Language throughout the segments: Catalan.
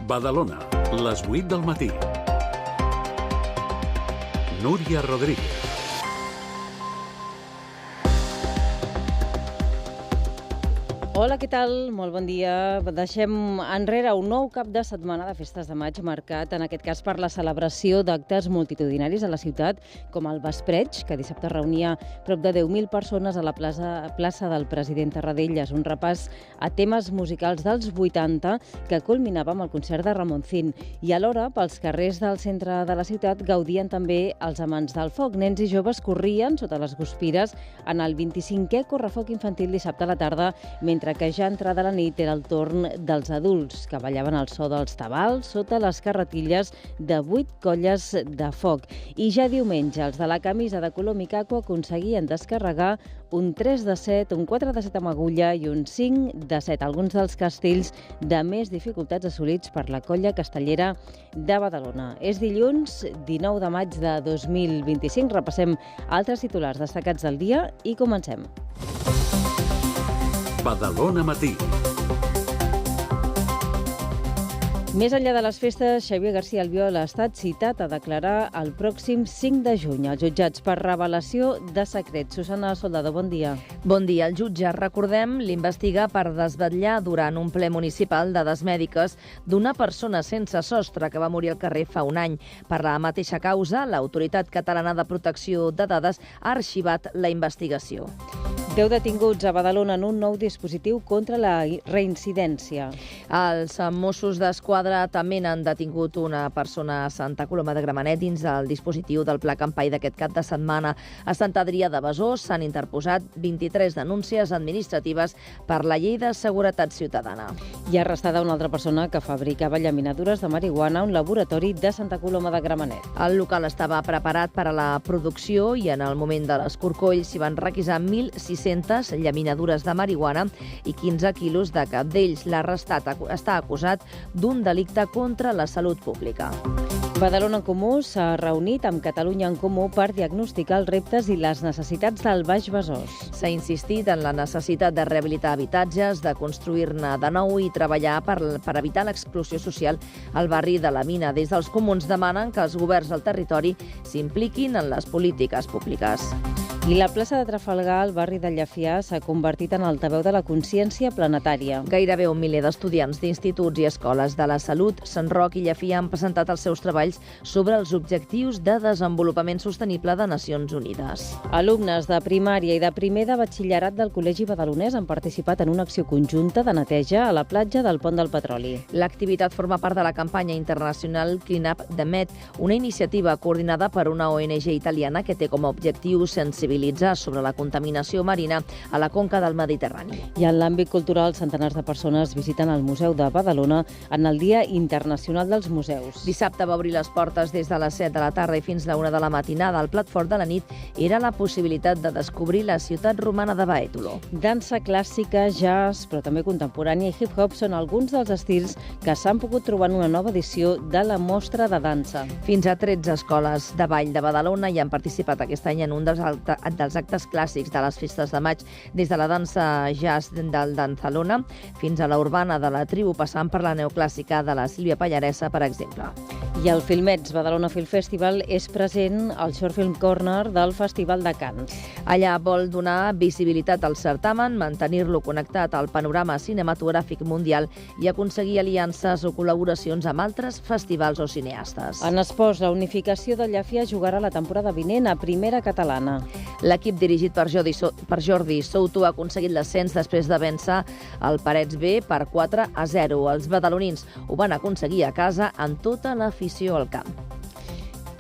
Badalona, les 8 del matí. Núria Rodríguez. Hola, què tal? Molt bon dia. Deixem enrere un nou cap de setmana de festes de maig marcat, en aquest cas per la celebració d'actes multitudinaris a la ciutat, com el Vespreig, que dissabte reunia prop de 10.000 persones a la plaça del President Tarradellas. Un repàs a temes musicals dels 80 que culminava amb el concert de Ramoncín. I alhora, pels carrers del centre de la ciutat gaudien també els amants del foc. Nens i joves corrien sota les guspires en el 25è correfoc infantil dissabte a la tarda, mentre que ja entrada la nit era el torn dels adults, que ballaven al so dels tabals sota les carretilles de 8 colles de foc. I ja diumenge, els de la camisa de color micaco aconseguien descarregar un 3 de 7, un 4 de 7 amb agulla i un 5 de 7, alguns dels castells de més dificultats assolits per la colla castellera de Badalona. És dilluns 19 de maig de 2025. Repassem altres titulars destacats del dia i comencem. Badalona Matí. Més enllà de les festes, Xavier García Albiol ha estat citat a declarar el pròxim 5 de juny als jutjats per revelació de secrets. Susana Soldado, bon dia. Bon dia. El jutge, recordem, l'investiga per desvetllar durant un ple municipal dades mèdiques d'una persona sense sostre que va morir al carrer fa un any. Per la mateixa causa, l'Autoritat Catalana de Protecció de Dades ha arxivat la investigació. 10 detinguts a Badalona en un nou dispositiu contra la reincidència. Els Mossos d'Esquadra també n'han detingut una persona a Santa Coloma de Gramenet dins del dispositiu del Pla Campai d'aquest cap de setmana. A Sant Adrià de Besòs s'han interposat 23 denúncies administratives per la Llei de Seguretat Ciutadana. I arrestada una altra persona que fabricava llaminadures de marihuana a un laboratori de Santa Coloma de Gramenet. El local estava preparat per a la producció i en el moment de l'escorcoll s'hi van requisar 1.600 llaminadures de marihuana i 15 quilos de cap d'ells. L'arrestat està acusat d'un delicte contra la salut pública. Badalona en Comú s'ha reunit amb Catalunya en Comú per diagnosticar els reptes i les necessitats del Baix Besòs. S'ha insistit en la necessitat de rehabilitar habitatges, de construir-ne de nou i treballar per evitar l'exclusió social al barri de la Mina. Des dels comuns demanen que els governs del territori s'impliquin en les polítiques públiques. I la plaça de Trafalgar, al barri de Llefià, s'ha convertit en altaveu de la consciència planetària. Gairebé 1 miler d'estudiants d'instituts i escoles de la salut, Sant Roc i Llefià han presentat els seus treballs sobre els objectius de desenvolupament sostenible de Nacions Unides. Alumnes de primària i de primer de batxillerat del Col·legi Badalonès han participat en una acció conjunta de neteja a la platja del Pont del Petroli. L'activitat forma part de la campanya internacional Clean Up the Med, una iniciativa coordinada per una ONG italiana que té com a objectiu sensibilitzar sobre la contaminació marina a la conca del Mediterrani. I en l'àmbit cultural, centenars de persones visiten el Museu de Badalona en el Dia Internacional dels Museus. Dissabte va obrir les portes des de les 7 de la tarda i fins a la 1 de la matinada. El plat fort de la nit era la possibilitat de descobrir la ciutat romana de Baètolo. Dansa clàssica, jazz, però també contemporània i hip-hop són alguns dels estils que s'han pogut trobar en una nova edició de la Mostra de Dansa. Fins a 13 escoles de ball de Badalona hi han participat aquest any en un dels actes clàssics de les festes de maig, des de la dansa jazz del Danzalona fins a la urbana de la tribu, passant per la neoclàssica de la Sílvia Pallaresa, per exemple. I el Filmets Badalona Film Festival és present al Short Film Corner del Festival de Canes. Allà vol donar visibilitat al certamen, mantenir-lo connectat al panorama cinematogràfic mundial i aconseguir aliances o col·laboracions amb altres festivals o cineastes. En esports, la unificació de Llefià jugarà la temporada vinent a Primera Catalana. L'equip dirigit per Jordi Souto ha aconseguit l'ascens després de vèncer el Parets B per 4-0. Els badalonins ho van aconseguir a casa amb tota l'afició al camp.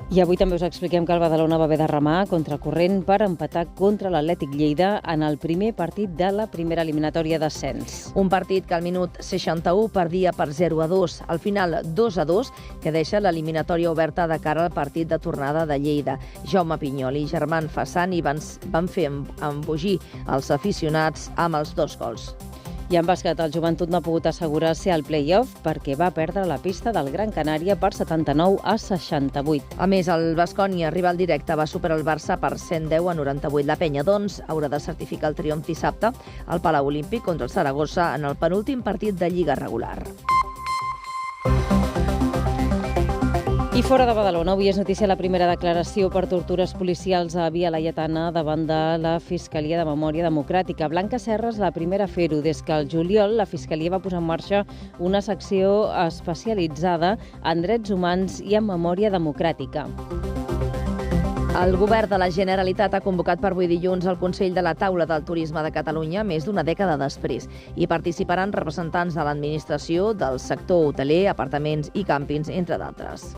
I avui també us expliquem que el Badalona va haver de remar contracorrent per empatar contra l'Atlètic Lleida en el primer partit de la primera eliminatòria d'ascens. Un partit que al minut 61 perdia per 0-2. Al final 2-2, que deixa l'eliminatòria oberta de cara al partit de tornada de Lleida. Jaume Pinyol i Germán Fassani van fer embogir els aficionats amb els 2 gols. I en bàsquet, el Joventut no ha pogut assegurar-se al play-off perquè va perdre la pista del Gran Canària per 79-68. A més, el Baskonia, rival directe, va superar el Barça per 110-98. La Penya, doncs, haurà de certificar el triomf dissabte al Palau Olímpic contra el Saragossa en el penúltim partit de Lliga regular. I fora de Badalona, avui és notícia la primera declaració per tortures policials a Via Laietana davant de la Fiscalia de Memòria Democràtica. Blanca Serra és la primera a fer-ho. Des que el juliol la Fiscalia va posar en marxa una secció especialitzada en drets humans i en memòria democràtica. El govern de la Generalitat ha convocat per avui dilluns el Consell de la Taula del Turisme de Catalunya més d'una dècada després. Hi participaran representants de l'administració, del sector hoteler, apartaments i càmpings, entre d'altres.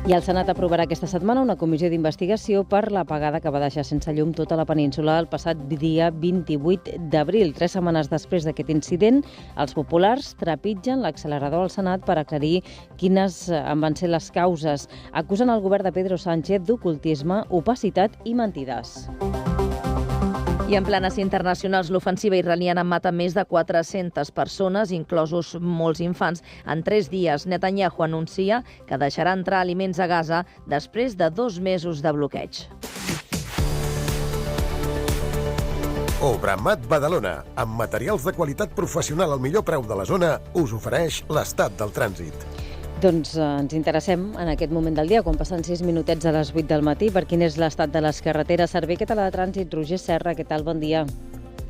I el Senat aprovarà aquesta setmana una comissió d'investigació per l'apagada que va deixar sense llum tota la península el passat dia 28 d'abril. 3 setmanes després d'aquest incident, els populars trepitgen l'accelerador al Senat per aclarir quines en van ser les causes. Acusen el govern de Pedro Sánchez d'ocultisme, opacitat i mentides. I en planes internacionals, l'ofensiva iraniana mata més de 400 persones, inclosos molts infants, en 3 dies. Netanyahu anuncia que deixarà entrar aliments a Gaza després de 2 mesos de bloqueig. Obramat Badalona, amb materials de qualitat professional al millor preu de la zona, us ofereix l'estat del trànsit. Doncs ens interessem en aquest moment del dia, quan passen 6 minutets a les 8 del matí, per quin és l'estat de les carreteres. Servei Català de Trànsit, Roger Serra, què tal? Bon dia.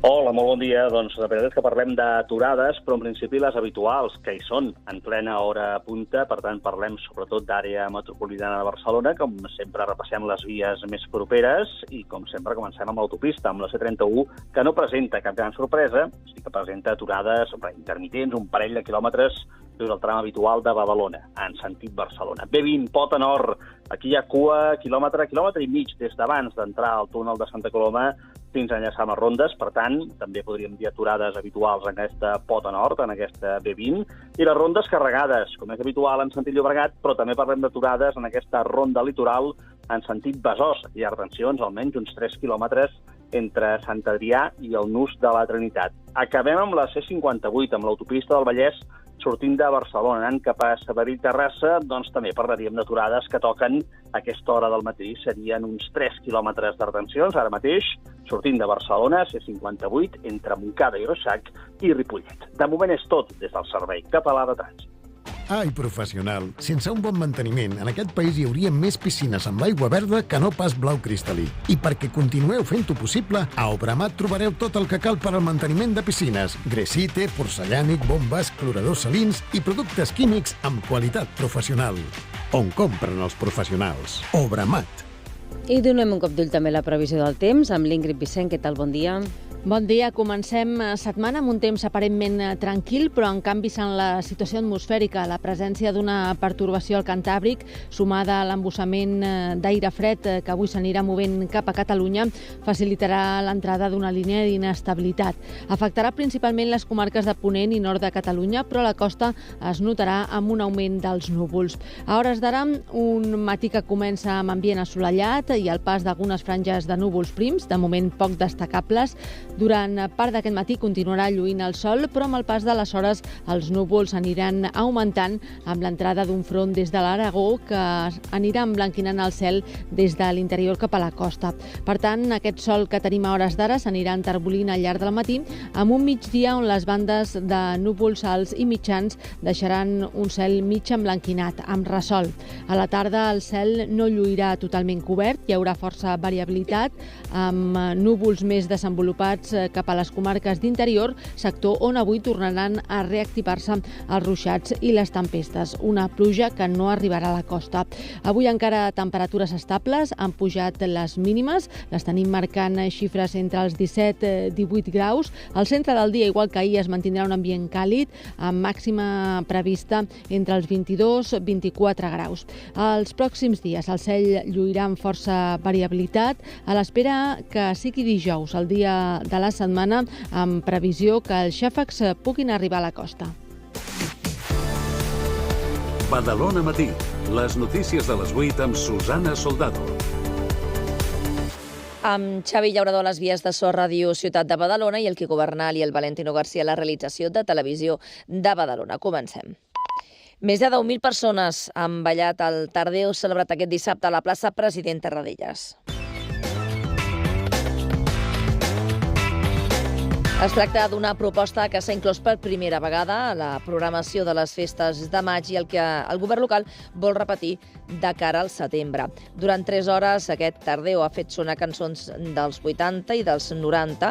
Hola, molt bon dia. Doncs la veritat és que parlem d'aturades, però en principi les habituals, que hi són en plena hora punta. Per tant, parlem sobretot d'àrea metropolitana de Barcelona. Com sempre, repassem les vies més properes i, com sempre, comencem amb l'autopista, amb la C31, que no presenta cap gran sorpresa, sí que presenta aturades intermitents, un parell de quilòmetres és el tram habitual de Badalona, en sentit Barcelona. B20, Pota Nord, aquí hi ha cua, quilòmetre i mig, des d'abans d'entrar al túnel de Santa Coloma fins a enllaçar amb Rondes. Per tant, també podríem dir aturades habituals en aquesta Pota Nord, en aquesta B20, i les rondes carregades, com és habitual en sentit Llobregat, però també parlem d'aturades en aquesta ronda litoral en sentit Besòs. Hi ha retencions, almenys uns 3 quilòmetres entre Sant Adrià i el Nus de la Trinitat. Acabem amb la C58, amb l'autopista del Vallès, sortint de Barcelona, anant cap a Sabadell Terrassa, doncs també parlaríem d'aturades que toquen a aquesta hora del matí. Serien uns 3 quilòmetres de retencions, ara mateix, sortint de Barcelona, C58, entre Montcada i Reixac i Ripollet. De moment és tot des del Servei Català de Trànsit. Ai, professional, sense un bon manteniment, en aquest país hi hauria més piscines amb l'aigua verda que no pas blau cristal·lí. I perquè continueu fent-ho possible, a Obramat trobareu tot el que cal per al manteniment de piscines. Gresite, porcellànic, bombes, cloradors salins i productes químics amb qualitat professional. On compren els professionals? Obramat. I donem un cop d'ull també a la previsió del temps amb l'Ingrid Vicent. Què tal? Bon dia. Bon dia. Comencem setmana amb un temps aparentment tranquil, però en canvi en la situació atmosfèrica, la presència d'una pertorbació al Cantàbric, sumada a l'embussament d'aire fred que avui s'anirà movent cap a Catalunya, facilitarà l'entrada d'una línia d'inestabilitat. Afectarà principalment les comarques de Ponent i nord de Catalunya, però a la costa es notarà amb un augment dels núvols. A hores d'ara, un matí que comença amb ambient assolellat i el pas d'algunes franges de núvols prims, de moment poc destacables. Durant part d'aquest matí continuarà lluint el sol, però amb el pas de les hores els núvols aniran augmentant amb l'entrada d'un front des de l'Aragó que anirà emblanquinant el cel des de l'interior cap a la costa. Per tant, aquest sol que tenim a hores d'ara s'anirà enterbolint al llarg del matí amb un migdia on les bandes de núvols alts i mitjans deixaran un cel mig emblanquinat, amb ressol. A la tarda el cel no lluirà totalment cobert, hi haurà força variabilitat, amb núvols més desenvolupats cap a les comarques d'interior, sector on avui tornaran a reactivar-se els ruixats i les tempestes. Una pluja que no arribarà a la costa. Avui encara temperatures estables, han pujat les mínimes, les tenim marcant xifres entre els 17-18 graus. Al centre del dia, igual que ahir, es mantindrà un ambient càlid, amb màxima prevista entre els 22-24 graus. Els pròxims dies el cel lluirà amb força variabilitat, a l'espera que sigui dijous, el dia de la setmana, amb previsió que els xàfecs puguin arribar a la costa. Badalona Matí. Les notícies de les 8 amb Susana Soldado. Amb Xavi Llaurador a les vies de So Ràdio Ciutat de Badalona i el Quico Bernal i el Valentino García a la realització de Televisió de Badalona. Comencem. Més de 10.000 persones han ballat el Tardeo celebrat aquest dissabte a la plaça President Tarradellas. Es tracta d'una proposta que s'ha inclòs per primera vegada a la programació de les festes de maig i el que el govern local vol repetir de cara al setembre. Durant 3 hores, aquest Tardeo ha fet sonar cançons dels 80 i dels 90,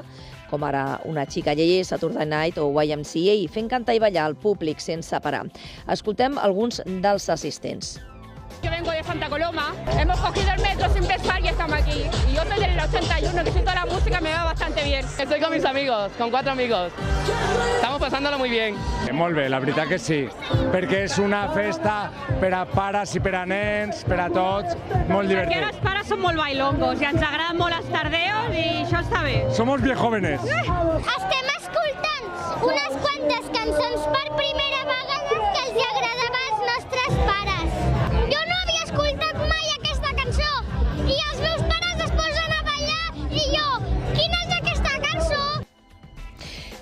com ara Una xica Yeye, Saturday Night o YMCA, fent cantar i ballar al públic sense parar. Escoltem alguns dels assistents. Yo vengo de Santa Coloma, hemos cogido el metro sin pensar y estamos aquí. Y yo soy del 81, que si toda la música me va bastante bien. Estoy con mis amigos, con 4 amigos. Estamos pasándolo muy bien. Molt bé, la veritat que sí, perquè és una festa per a pares i per a nens, per a tots, molt Aquí divertit. els pares són molt bailongos i ens agraden molt els tardeos i això està bé. Somos bien jóvenes. Estem escoltant unes quantes cançons per primera vegada que els agradava als nostres pares. Jo no havia escoltat mai aquesta cançó i els meus pares es posen a ballar i jo, quina és aquesta cançó?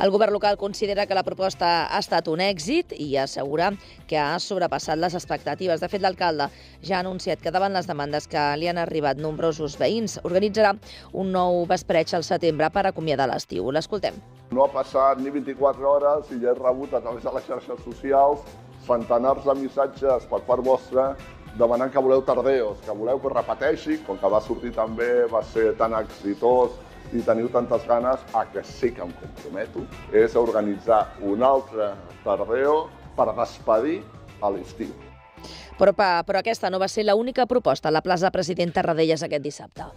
El govern local considera que la proposta ha estat un èxit i assegura que ha sobrepassat les expectatives. De fet, l'alcalde ja ha anunciat que davant les demandes que li han arribat nombrosos veïns organitzarà un nou vespreig al setembre per acomiadar l'estiu. L'escoltem. No ha passat ni 24 hores i ja he rebut a través de les xarxes socials centenars de missatges per part vostra demanant que voleu Tardeos, que voleu que ho repeteixi, com que va sortir també, va ser tan exitós i teniu tantes ganes, que sí que em comprometo, és a organitzar un altre Tardeo per despedir a l'estiu. Però aquesta no va ser l'única proposta a la plaça President Tarradellas aquest dissabte.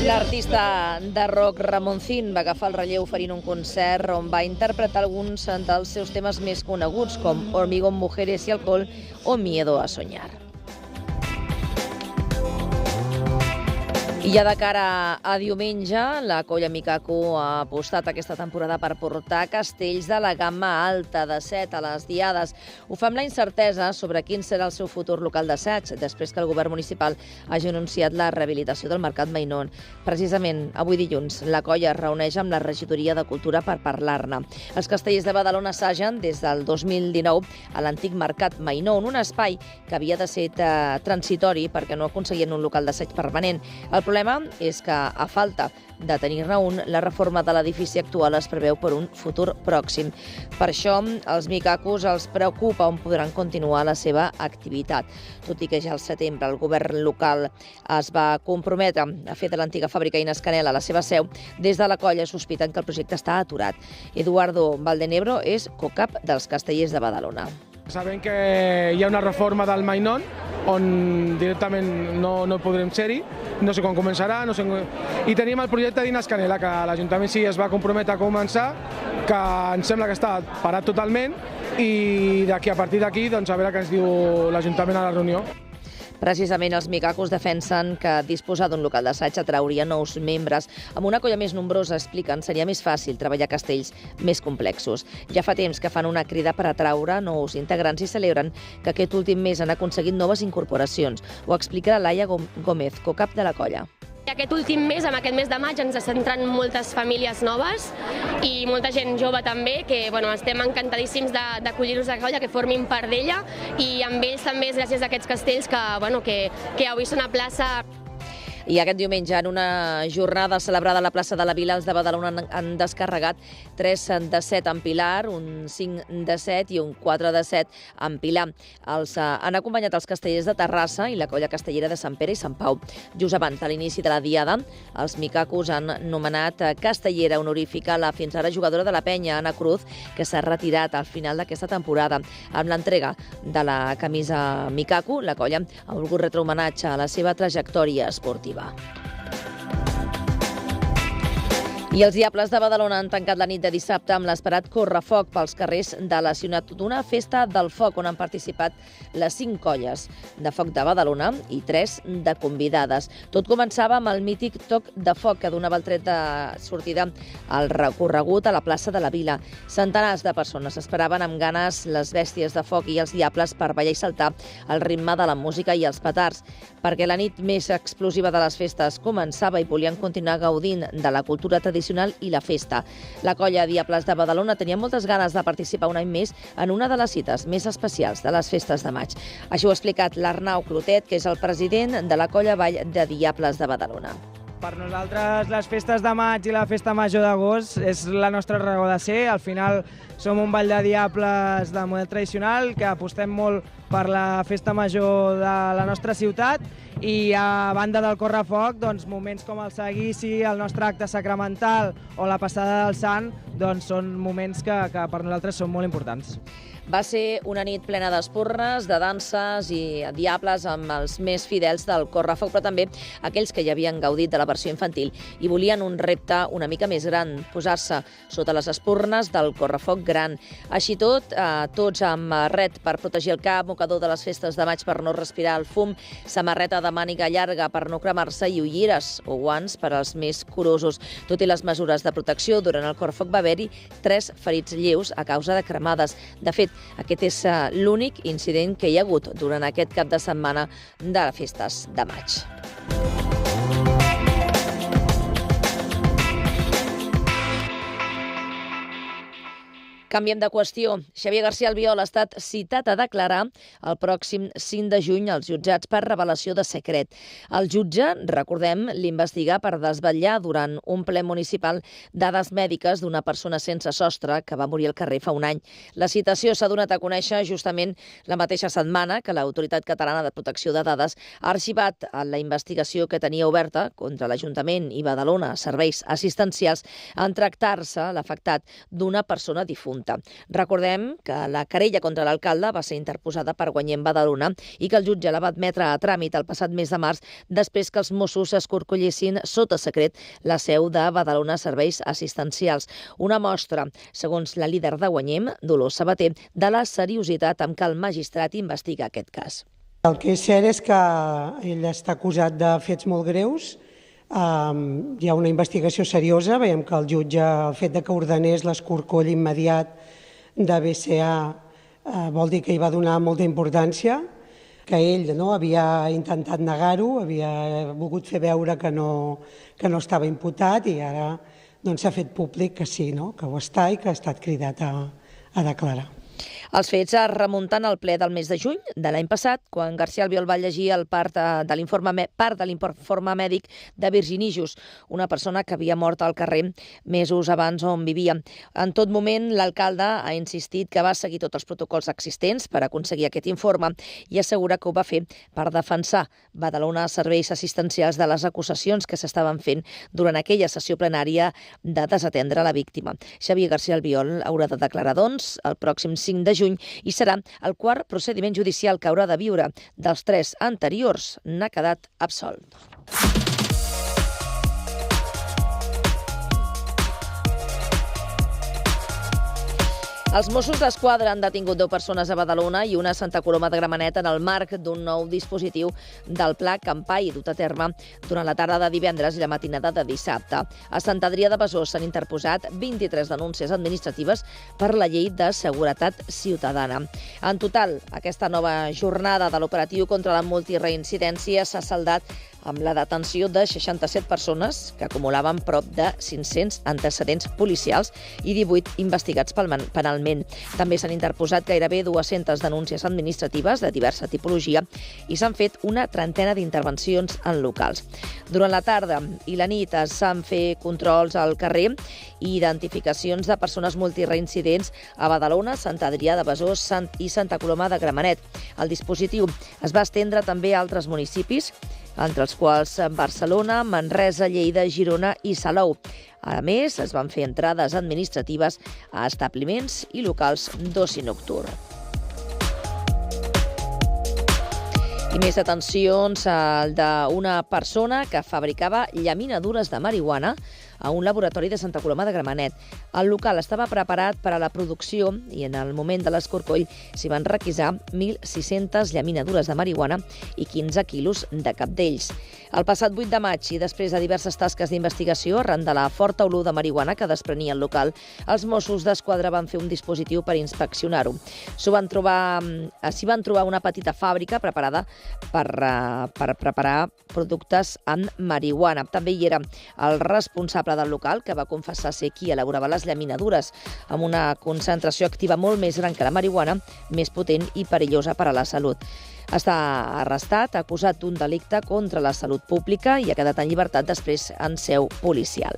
L'artista de rock Ramoncín va agafar el relleu oferint un concert on va interpretar alguns dels seus temes més coneguts, com Hormigón, Mujeres y Alcohol o Miedo a Soñar. I ja de cara a diumenge, la colla Mikaku ha apostat aquesta temporada per portar castells de la gamma alta de 7 a les diades. Ho fa amb la incertesa sobre quin serà el seu futur local d'assaig, després que el govern municipal hagi anunciat la rehabilitació del Mercat Mainón. Precisament, avui dilluns, la colla es reuneix amb la regidoria de Cultura per parlar-ne. Els castellers de Badalona assagen des del 2019 a l'antic Mercat Mainón, un espai que havia de ser transitori perquè no aconseguien un local d'assaig permanent. El problema és que, a falta de tenir-ne un, la reforma de l'edifici actual es preveu per un futur pròxim. Per això, els Mikakus els preocupa on podran continuar la seva activitat. Tot i que ja al setembre el govern local es va comprometre a fer de l'antiga fàbrica Ines Canela la seva seu, des de la colla sospiten que el projecte està aturat. Eduardo Valdenebro és cocap dels castellers de Badalona. Sabem que hi ha una reforma del Mainón on directament no podrem ser-hi, no sé quan començarà, i tenim el projecte d'Ines Canela, que l'Ajuntament sí es va comprometre a començar, que em sembla que està parat totalment, i a partir d'aquí a veure què ens diu l'Ajuntament a la reunió. Precisament els Mikakus defensen que disposar d'un local d'assaig atrauria nous membres. Amb una colla més nombrosa, expliquen, seria més fàcil treballar castells més complexos. Ja fa temps que fan una crida per atraure nous integrants i celebren que aquest últim mes han aconseguit noves incorporacions. Ho explica la Laia Gómez, cocap de la colla. Aquest últim mes, amb aquest mes de maig, ens centren moltes famílies noves i molta gent jove també, que estem encantadíssims d'acollir-los a la colla, que formin part d'ella, i amb ells també és gràcies a aquests castells que avui són a plaça. I aquest diumenge, en una jornada celebrada a la plaça de la Vila, els de Badalona han descarregat 3 de 7 en Pilar, un 5 de 7 i un 4 de 7 en Pilar. Han acompanyat els castellers de Terrassa i la colla castellera de Sant Pere i Sant Pau. Just abans de l'inici de la diada, els Mikakus han nomenat castellera honorífica la fins ara jugadora de la penya, Anna Cruz, que s'ha retirat al final d'aquesta temporada. Amb l'entrega de la camisa Mikaku, la colla ha volgut retre homenatge a la seva trajectòria esportiva. I els Diables de Badalona han tancat la nit de dissabte amb l'esperat correfoc pels carrers de la ciutat, d'una festa del foc on han participat les 5 colles de foc de Badalona i 3 de convidades. Tot començava amb el mític toc de foc que donava el tret de sortida al recorregut a la plaça de la Vila. Centenars de persones esperaven amb ganes les bèsties de foc i els diables per ballar i saltar al ritme de la música i els petards, perquè la nit més explosiva de les festes començava i volien continuar gaudint de la cultura tradicional tradicional i la festa. La colla Diables de Badalona tenia moltes ganes de participar un any més en una de les cites més especials de les festes de maig. Això ho ha explicat l'Arnau Clotet, que és el president de la colla Ball de Diables de Badalona. Per nosaltres, les festes de maig i la festa major d'agost és la nostra raó de ser. Al final, som un ball de diables de model tradicional que apostem molt per la festa major de la nostra ciutat i a banda del correfoc, doncs, moments com el seguici, el nostre acte sacramental o la passada del Sant doncs, són moments que per nosaltres són molt importants. Va ser una nit plena d'espurnes, de danses i diables amb els més fidels del correfoc, però també aquells que ja havien gaudit de la versió infantil i volien un repte una mica més gran, posar-se sota les espurnes del correfoc gran. Així tot, tots amb ret per protegir el cap, mocador de les festes de maig per no respirar el fum, samarreta de màniga llarga per no cremar-se i ulleres o guants per als més curosos. Tot i les mesures de protecció, durant el correfoc va haver-hi 3 ferits lleus a causa de cremades. De fet, aquest és l'únic incident que hi ha hagut durant aquest cap de setmana de les festes de maig. Canviem de qüestió. Xavier García Albiol ha estat citat a declarar el pròxim 5 de juny als jutjats per revelació de secret. El jutge, recordem, l'investiga per desvetllar durant un ple municipal dades mèdiques d'una persona sense sostre que va morir al carrer fa un any. La citació s'ha donat a conèixer justament la mateixa setmana que l'Autoritat Catalana de Protecció de Dades ha arxivat la investigació que tenia oberta contra l'Ajuntament i Badalona Serveis Assistencials en tractar-se l'afectat d'una persona difunta. Recordem que la querella contra l'alcalde va ser interposada per Guanyem Badalona i que el jutge la va admetre a tràmit el passat mes de març després que els Mossos escorcollessin sota secret la seu de Badalona Serveis Assistencials. Una mostra, segons la líder de Guanyem, Dolors Sabater, de la seriositat amb què el magistrat investiga aquest cas. El que és cert és que ell està acusat de fets molt greus. Hi ha una investigació seriosa, veiem que el jutge, el fet que ordenés l'escorcoll immediat de BCA vol dir que hi va donar molta importància, que ell havia intentat negar-ho, havia volgut fer veure que no estava imputat i ara s'ha fet públic que sí, que ho està i que ha estat cridat a declarar. Els fets es remunten al ple del mes de juny de l'any passat, quan García Albiol va llegir part de l'informe mèdic de Virginie Just, una persona que havia mort al carrer mesos abans on vivia. En tot moment, l'alcalde ha insistit que va seguir tots els protocols existents per aconseguir aquest informe i assegura que ho va fer per defensar Badalona Serveis Assistencials de les acusacions que s'estaven fent durant aquella sessió plenària de desatendre la víctima. Xavier García Albiol haurà de declarar, doncs, el pròxim 5 de juny i serà el quart procediment judicial que haurà de viure. Dels 3 anteriors n'ha quedat absolt. Els Mossos d'Esquadra han detingut 10 persones a Badalona i una a Santa Coloma de Gramenet en el marc d'un nou dispositiu del Pla Campai dut a terme durant la tarda de divendres i la matinada de dissabte. A Sant Adrià de Besòs s'han interposat 23 denúncies administratives per la Llei de Seguretat Ciutadana. En total, aquesta nova jornada de l'operatiu contra la multireincidència s'ha saldat amb la detenció de 67 persones que acumulaven prop de 500 antecedents policials i 18 investigats penalment. També s'han interposat gairebé 200 denúncies administratives de diversa tipologia i s'han fet una trentena d'intervencions en locals. Durant la tarda i la nit s'han fet controls al carrer i identificacions de persones multireincidents a Badalona, Sant Adrià de Besòs i Santa Coloma de Gramenet. El dispositiu es va estendre també a altres municipis, entre els quals Barcelona, Manresa, Lleida, Girona i Salou. A més, es van fer entrades administratives a establiments i locals d'oci nocturn. I més detencions d'una persona que fabricava llaminadures de marihuana a un laboratori de Santa Coloma de Gramenet. El local estava preparat per a la producció i en el moment de l'escorcoll s'hi van requisar 1.600 llaminadures de marihuana i 15 quilos de cabdells. El passat 8 de maig i després de diverses tasques d'investigació arran de la forta olor de marihuana que desprenia el local, els Mossos d'Esquadra van fer un dispositiu per inspeccionar-ho. S'hi van trobar una petita fàbrica preparada per preparar productes amb marihuana. També hi era el responsable responsable del local, que va confessar ser qui elaborava les llaminadures, amb una concentració activa molt més gran que la marihuana, més potent i perillosa per a la salut. Està arrestat, acusat d'un delicte contra la salut pública i ha quedat en llibertat després en seu policial.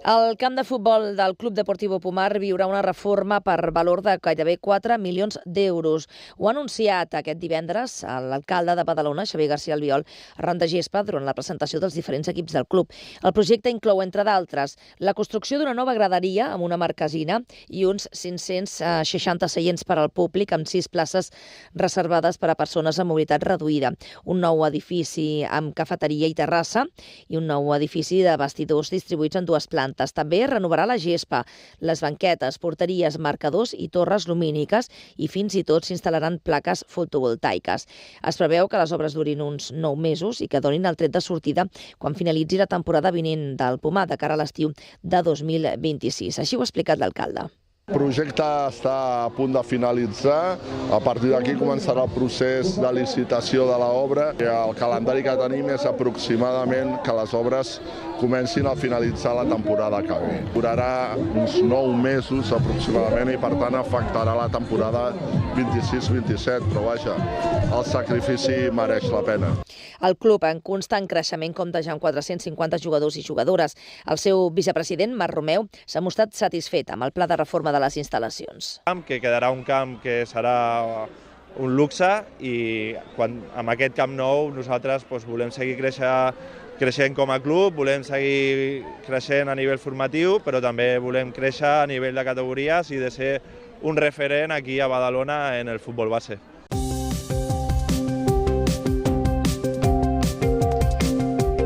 El camp de futbol del Club Deportivo Pomar viurà una reforma per valor de gairebé 4 milions d'euros. Ho ha anunciat aquest divendres l'alcalde de Badalona, Xavier García Albiol, arran de gespa durant la presentació dels diferents equips del club. El projecte inclou, entre d'altres, la construcció d'una nova graderia amb una marquesina i uns 560 seients per al públic amb 6 places reservades per a persones amb mobilitat reduïda, un nou edifici amb cafeteria i terrassa i un nou edifici de vestidors distribuïts en 2 plantes. També renovarà la gespa, les banquetes, porteries, marcadors i torres lumíniques i fins i tot s'instal·laran plaques fotovoltaiques. Es preveu que les obres durin uns 9 mesos i que donin el tret de sortida quan finalitzi la temporada vinent del Pomar de cara a l'estiu de 2026. Així ho ha explicat l'alcalde. El projecte està a punt de finalitzar. A partir d'aquí començarà el procés de licitació de l'obra. El calendari que tenim és aproximadament que les obres comencin a finalitzar la temporada que ve. Durarà uns 9 mesos aproximadament i per tant afectarà la temporada 26-27, però vaja, el sacrifici mereix la pena. El club en constant creixement compta ja amb 450 jugadors i jugadores. El seu vicepresident, Marc Romeu, s'ha mostrat satisfet amb el pla de reforma de les instal·lacions. Que quedarà un camp que serà un luxe i amb aquest camp nou nosaltres volem seguir creixent com a club, volem seguir creixent a nivell formatiu, però també volem créixer a nivell de categories i de ser un referent aquí a Badalona en el futbol base.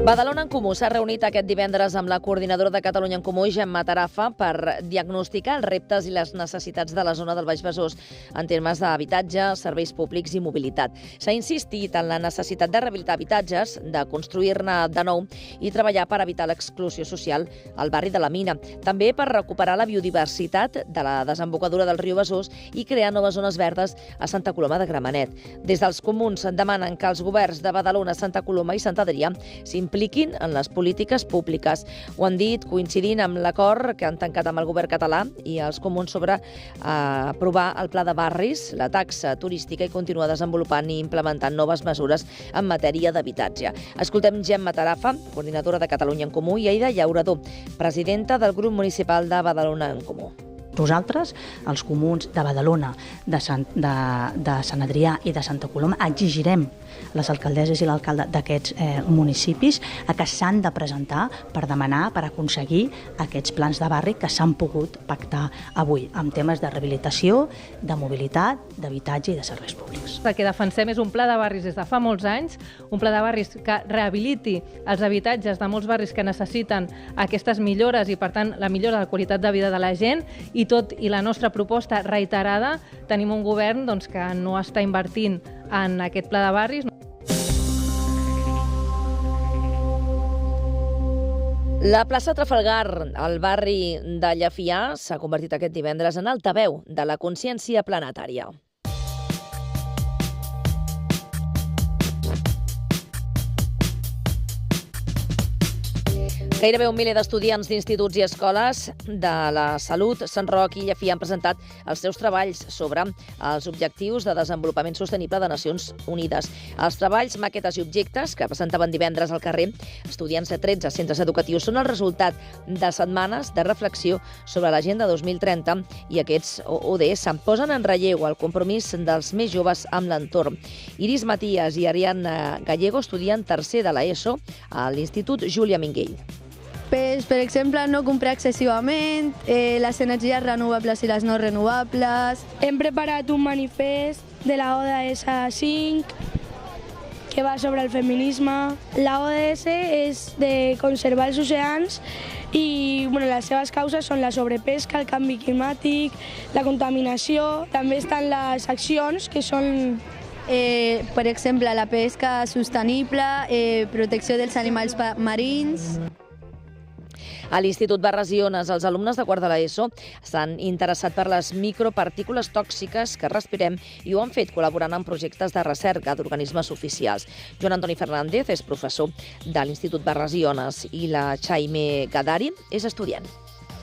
Badalona en Comú s'ha reunit aquest divendres amb la coordinadora de Catalunya en Comú, Gemma Tarafa, per diagnosticar els reptes i les necessitats de la zona del Baix Besòs en termes d'habitatge, serveis públics i mobilitat. S'ha insistit en la necessitat de rehabilitar habitatges, de construir-ne de nou i treballar per evitar l'exclusió social al barri de la Mina. També per recuperar la biodiversitat de la desembocadura del riu Besòs i crear noves zones verdes a Santa Coloma de Gramenet. Des dels comuns demanen que els governs de Badalona, Santa Coloma i Sant Adrià s'impliquin en les polítiques públiques. Ho han dit coincidint amb l'acord que han tancat amb el govern català i els comuns sobre aprovar el pla de barris, la taxa turística i continuar desenvolupant i implementant noves mesures en matèria d'habitatge. Escoltem Gemma Tarafa, coordinadora de Catalunya en Comú, i Aida Llaurador, presidenta del grup municipal de Badalona en Comú. Nosaltres, els comuns de Badalona, de Sant Adrià i de Santa Coloma, exigirem les alcaldesses i l'alcalde d'aquests municipis que s'han de presentar per demanar, per aconseguir aquests plans de barri que s'han pogut pactar avui, amb temes de rehabilitació, de mobilitat, d'habitatge i de serveis públics. El que defensem és un pla de barris des de fa molts anys, un pla de barris que rehabiliti els habitatges de molts barris que necessiten aquestes millores i, per tant, la millora de la qualitat de vida de la gent, i tot i la nostra proposta reiterada, tenim un govern que no està invertint en aquest pla de barris. La plaça Trafalgar, al barri de Llefià, s'ha convertit aquest divendres en altaveu de la consciència planetària. Gairebé un miler d'estudiants d'instituts i escoles de la Salut, Sant Roc i Llefià han presentat els seus treballs sobre els objectius de desenvolupament sostenible de Nacions Unides. Els treballs, maquetes i objectes que presentaven divendres al carrer estudiants de 13 centres educatius són el resultat de setmanes de reflexió sobre l'Agenda 2030 i aquests ODS posen en relleu el compromís dels més joves amb l'entorn. Iris Matías i Ariadna Gallego estudien tercer de l'ESO a l'Institut Júlia Minguell. Per exemple, no comprar excessivament, les energies renovables i les no renovables. Hem preparat un manifest de la ODS 5 que va sobre el feminisme. La ODS és de conservar els oceans i les seves causes són la sobrepesca, el canvi climàtic, la contaminació. També estan les accions que són per exemple, la pesca sostenible, protecció dels animals marins. A l'Institut Barres i Ones, els alumnes de quart de l'ESO s'han interessat per les micropartícules tòxiques que respirem i ho han fet col·laborant en projectes de recerca d'organismes oficials. Joan Antoni Fernández és professor de l'Institut Barres i Ones i la Chaime Gadari és estudiant.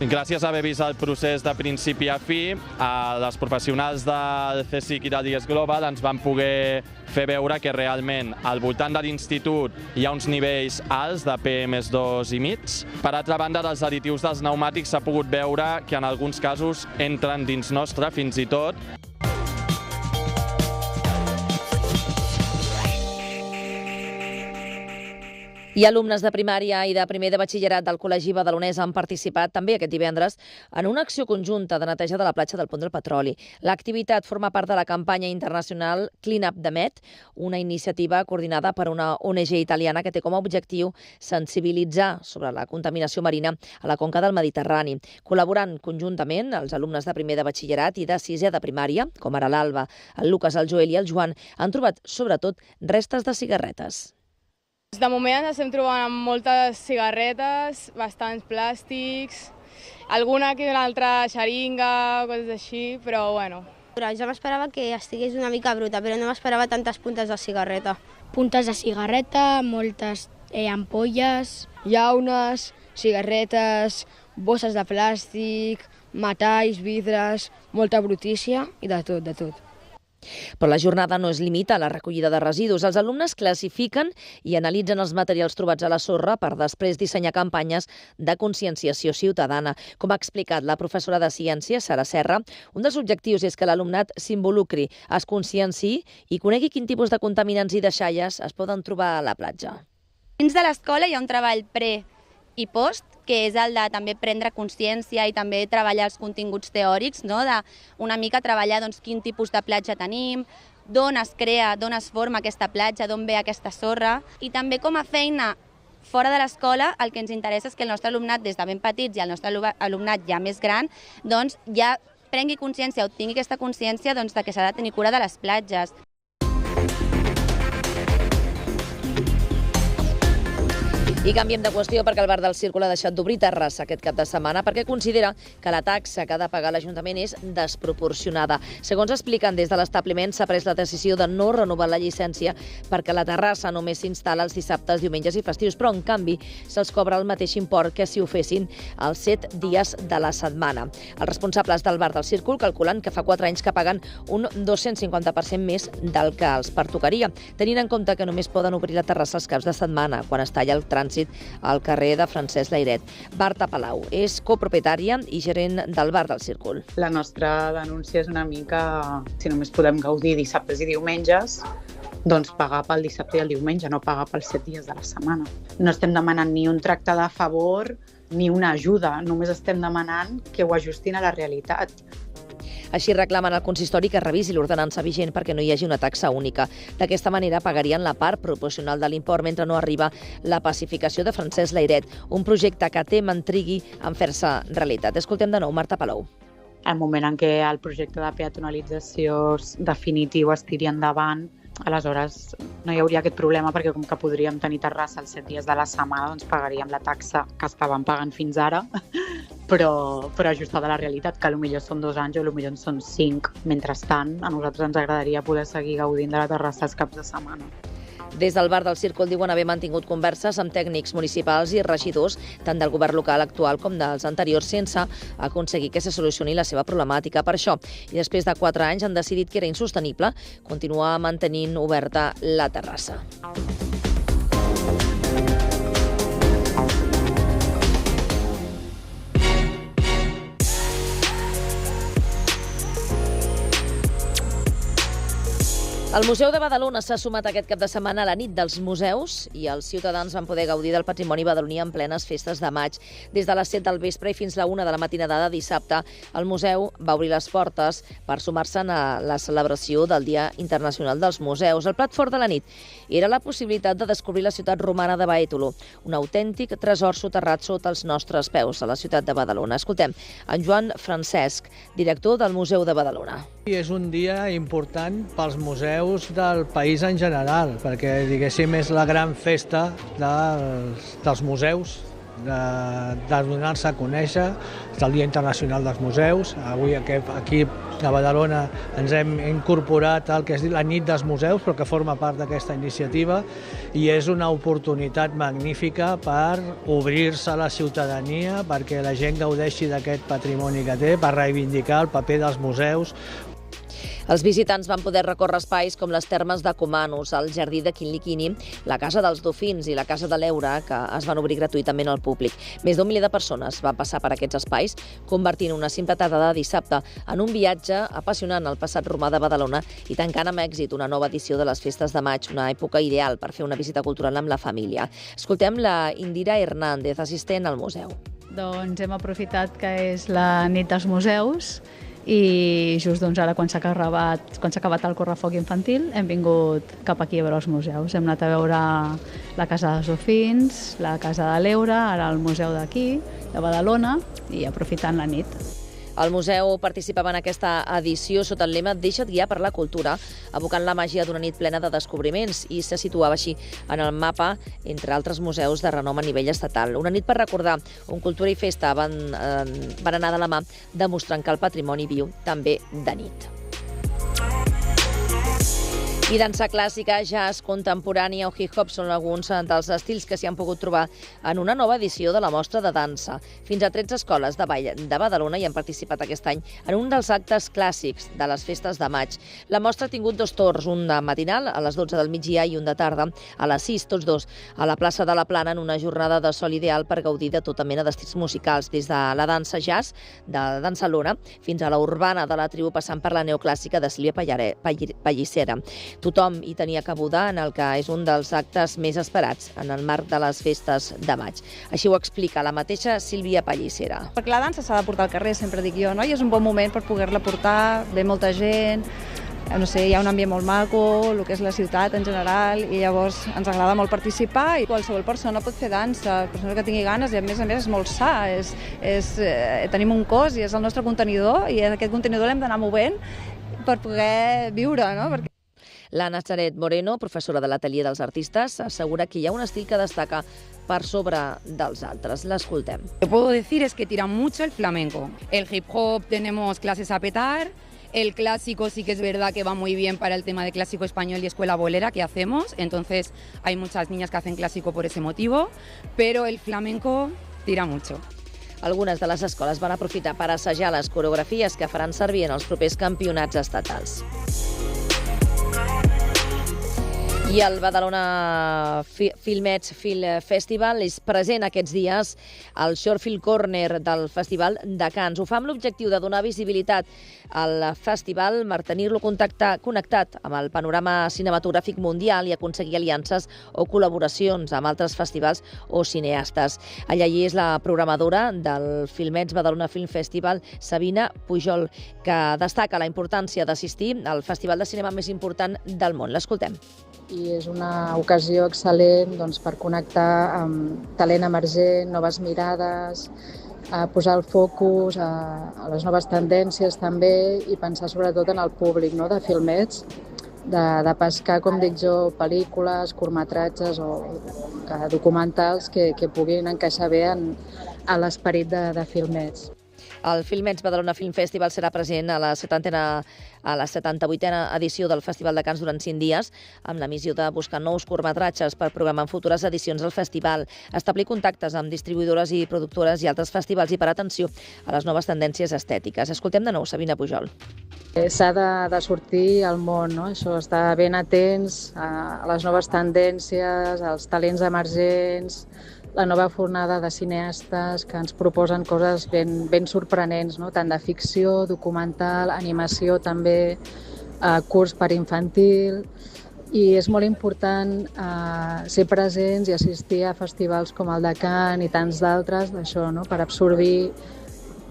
Gràcies a haver vist el procés de principi a fi, els professionals del CSIC i del DIES Global ens van poder fer veure que realment al voltant de l'institut hi ha uns nivells alts de PM2,5. Per altra banda, dels additius dels pneumàtics s'ha pogut veure que en alguns casos entren dins nostre fins i tot. I alumnes de primària i de primer de batxillerat del Col·legi Badalonès han participat també aquest divendres en una acció conjunta de neteja de la platja del Pont del Petroli. L'activitat forma part de la campanya internacional Clean Up the Med, una iniciativa coordinada per una ONG italiana que té com a objectiu sensibilitzar sobre la contaminació marina a la conca del Mediterrani. Col·laborant conjuntament els alumnes de primer de batxillerat i de sisè de primària, com ara l'Alba, el Lucas, el Joel i el Joan, han trobat sobretot restes de cigarretes. De moment ens estem trobant amb moltes cigarretes, bastants plàstics, alguna que una altra xeringa, coses així, però bueno. Jo m'esperava que estigués una mica bruta, però no m'esperava tantes puntes de cigarreta. Puntes de cigarreta, moltes ampolles, llaunes, cigarretes, bosses de plàstic, metalls, vidres, molta brutícia i de tot, de tot. Però la jornada no es limita a la recollida de residus. Els alumnes classifiquen i analitzen els materials trobats a la sorra per després dissenyar campanyes de conscienciació ciutadana. Com ha explicat la professora de Ciències, Sara Serra, un dels objectius és que l'alumnat s'involucri, es conscienciï i conegui quin tipus de contaminants i deixalles es poden trobar a la platja. Dins de l'escola hi ha un treball pre i post, que és el de també prendre consciència i també treballar els continguts teòrics, no? De una mica treballar quin tipus de platja tenim, d'on es crea, d'on es forma aquesta platja, d'on ve aquesta sorra. I també com a feina fora de l'escola el que ens interessa és que el nostre alumnat, des de ben petits i el nostre alumnat ja més gran, ja prengui consciència o tingui aquesta consciència de que s'ha de tenir cura de les platges. I canviem de qüestió perquè el bar del Círcul ha deixat d'obrir Terrassa aquest cap de setmana perquè considera que la taxa que ha de pagar l'Ajuntament és desproporcionada. Segons expliquen des de l'establiment, s'ha pres la decisió de no renovar la llicència perquè la terrassa només s'instal·la els dissabtes, diumenges i festius, però en canvi se'ls cobra el mateix import que si ho fessin els 7 dies de la setmana. Els responsables del bar del Círcul calculen que fa 4 anys que paguen un 250% més del que els pertocaria, tenint en compte que només poden obrir la terrassa els caps de setmana, quan es talla el trànsit al carrer de Francesc Layret. Marta Palau és copropietària i gerent del bar del Círcul. La nostra denúncia és una mica, si només podem gaudir dissabtes i diumenges, doncs pagar pel dissabte i el diumenge, no pagar pels 7 dies de la setmana. No estem demanant ni un tracte de favor ni una ajuda, només estem demanant que ho ajustin a la realitat. Així reclamen al consistori que revisi l'ordenança vigent perquè no hi hagi una taxa única. D'aquesta manera pagarien la part proporcional de l'import mentre no arriba la pacificació de Francesc Layret, un projecte que tem en trigui en fer-se realitat. Escoltem de nou Marta Palau. Al moment en què el projecte de peatonalització definitiu es tiri endavant, aleshores no hi hauria aquest problema perquè com que podríem tenir terrassa els 7 dies de la setmana, doncs pagaríem la taxa que estàvem pagant fins ara, però ajustada a la realitat, que potser són 2 anys o potser són 5. Mentrestant, a nosaltres ens agradaria poder seguir gaudint de la terrassa els caps de setmana. Des del bar del Círcul diuen haver mantingut converses amb tècnics municipals i regidors, tant del govern local actual com dels anteriors, sense aconseguir que se solucioni la seva problemàtica. Per això, i després de 4 anys, han decidit que era insostenible continuar mantenint oberta la terrassa. El Museu de Badalona s'ha sumat aquest cap de setmana a la nit dels museus i els ciutadans van poder gaudir del patrimoni badaloní en plenes festes de maig. Des de les 7 del vespre i fins la 1 de la matinada de dissabte, el museu va obrir les portes per sumar-se'n a la celebració del Dia Internacional dels Museus. El plat fort de la nit era la possibilitat de descobrir la ciutat romana de Bàetolo, un autèntic tresor soterrat sota els nostres peus a la ciutat de Badalona. Escoltem en Joan Francesc, director del Museu de Badalona. És un dia important pels museus del país en general, perquè diguéssim és la gran festa dels museus de donar-se a conèixer. És el Dia Internacional dels Museus. Avui aquí a Badalona ens hem incorporat al que és la nit dels museus, però que forma part d'aquesta iniciativa, i és una oportunitat magnífica per obrir-se a la ciutadania, perquè la gent gaudeixi d'aquest patrimoni que té, per reivindicar el paper dels museus. Els visitants van poder recórrer espais com les termes de Comanos, el jardí de Quinliquini, la Casa dels Dofins i la Casa de l'Eure, que es van obrir gratuïtament al públic. Més d'1 miler de persones van passar per aquests espais, convertint una simple tarda de dissabte en un viatge apassionant al passat romà de Badalona i tancant amb èxit una nova edició de les Festes de Maig, una època ideal per fer una visita cultural amb la família. Escoltem la Indira Hernández, assistent al museu. Doncs hem aprofitat que és la nit dels museus i just ara, quan s'ha acabat el correfoc infantil, hem vingut cap aquí a veure els museus. Hem anat a veure la Casa dels Dofins, la Casa de l'Eure, ara el museu d'aquí, de Badalona, i aprofitant la nit. El museu participava en aquesta edició sota el lema "Deixa't guiar per la cultura", evocant la màgia d'una nit plena de descobriments, i se situava així en el mapa entre altres museus de renom a nivell estatal. Una nit per recordar, on cultura i festa van anar de la mà, demostrant que el patrimoni viu també de nit. I dansa clàssica, jazz, contemporània o hip-hop són alguns dels estils que s'hi han pogut trobar en una nova edició de la Mostra de Dansa. Fins a 13 escoles de ball de Badalona hi han participat aquest any en un dels actes clàssics de les Festes de Maig. La mostra ha tingut 2 torns, un de matinal a les 12 del migdia i un de tarda a les 6, tots dos, a la plaça de la Plana, en una jornada de sol ideal per gaudir de tota mena d'estils musicals, des de la dansa jazz de dansa lona fins a la urbana de la tribu, passant per la neoclàssica de Sílvia Pallissera. Tothom hi tenia cabuda en el que és un dels actes més esperats en el marc de les Festes de Maig. Així ho explica la mateixa Sílvia Pallissera. Perquè la dansa s'ha de portar al carrer, sempre dic jo, no? I és un bon moment per poder-la portar, ve molta gent, no sé, hi ha un ambient molt maco, el que és la ciutat en general, i llavors ens agrada molt participar, i qualsevol persona pot fer dansa, persona que tingui ganes, i a més és molt sa, tenim un cos i és el nostre contenidor, i aquest contenidor l'hem d'anar movent per poder viure, no? La Nazaret Moreno, professora de l'Atelier dels Artistes, assegura que hi ha un estil que destaca per sobre dels altres. L'escoltem. Lo que puedo decir es que tira mucho el flamenco. El hip hop tenemos clases a petar. El clásico sí que es verdad que va muy bien para el tema de clásico español y escuela bolera que hacemos. Entonces hay muchas niñas que hacen clásico por ese motivo. Pero el flamenco tira mucho. Algunes de les escoles van aprofitar per assajar les coreografies que faran servir en els propers campionats estatals. I el Badalona Filmets Film Festival és present aquests dies al Short Film Corner del Festival de Cants. Ho fa amb l'objectiu de donar visibilitat al festival, mantenir-lo connectat amb el panorama cinematogràfic mundial i aconseguir aliances o col·laboracions amb altres festivals o cineastes. Allà hi és la programadora del Filmets Badalona Film Festival, Sabina Pujol, que destaca la importància d'assistir al festival de cinema més important del món. L'escoltem. I és una ocasió excel·lent per connectar amb talent emergent, noves mirades, posar el focus a les noves tendències també i pensar sobretot en el públic de Filmets, de pescar, com dic jo, pel·lícules, curtmetratges o documentals que puguin encaixar bé a l'esperit de Filmets. El Filmets Badalona Film Festival serà present a la 78a edició del Festival de Cants durant 5 dies, amb la missió de buscar nous curtmetratges per programar en futures edicions del festival, establir contactes amb distribuïdores i productores i altres festivals i per atenció a les noves tendències estètiques. Escoltem de nou Sabina Pujol. S'ha de sortir al món, no? Això, estar ben atents a les noves tendències, als talents emergents, la nova fornada de cineastes que ens proposen coses ben sorprenents, no? Tant de ficció, documental, animació també, curs per infantil, i és molt important ser presents i assistir a festivals com el de Cannes i tants d'altres, d'això, no? Per absorbir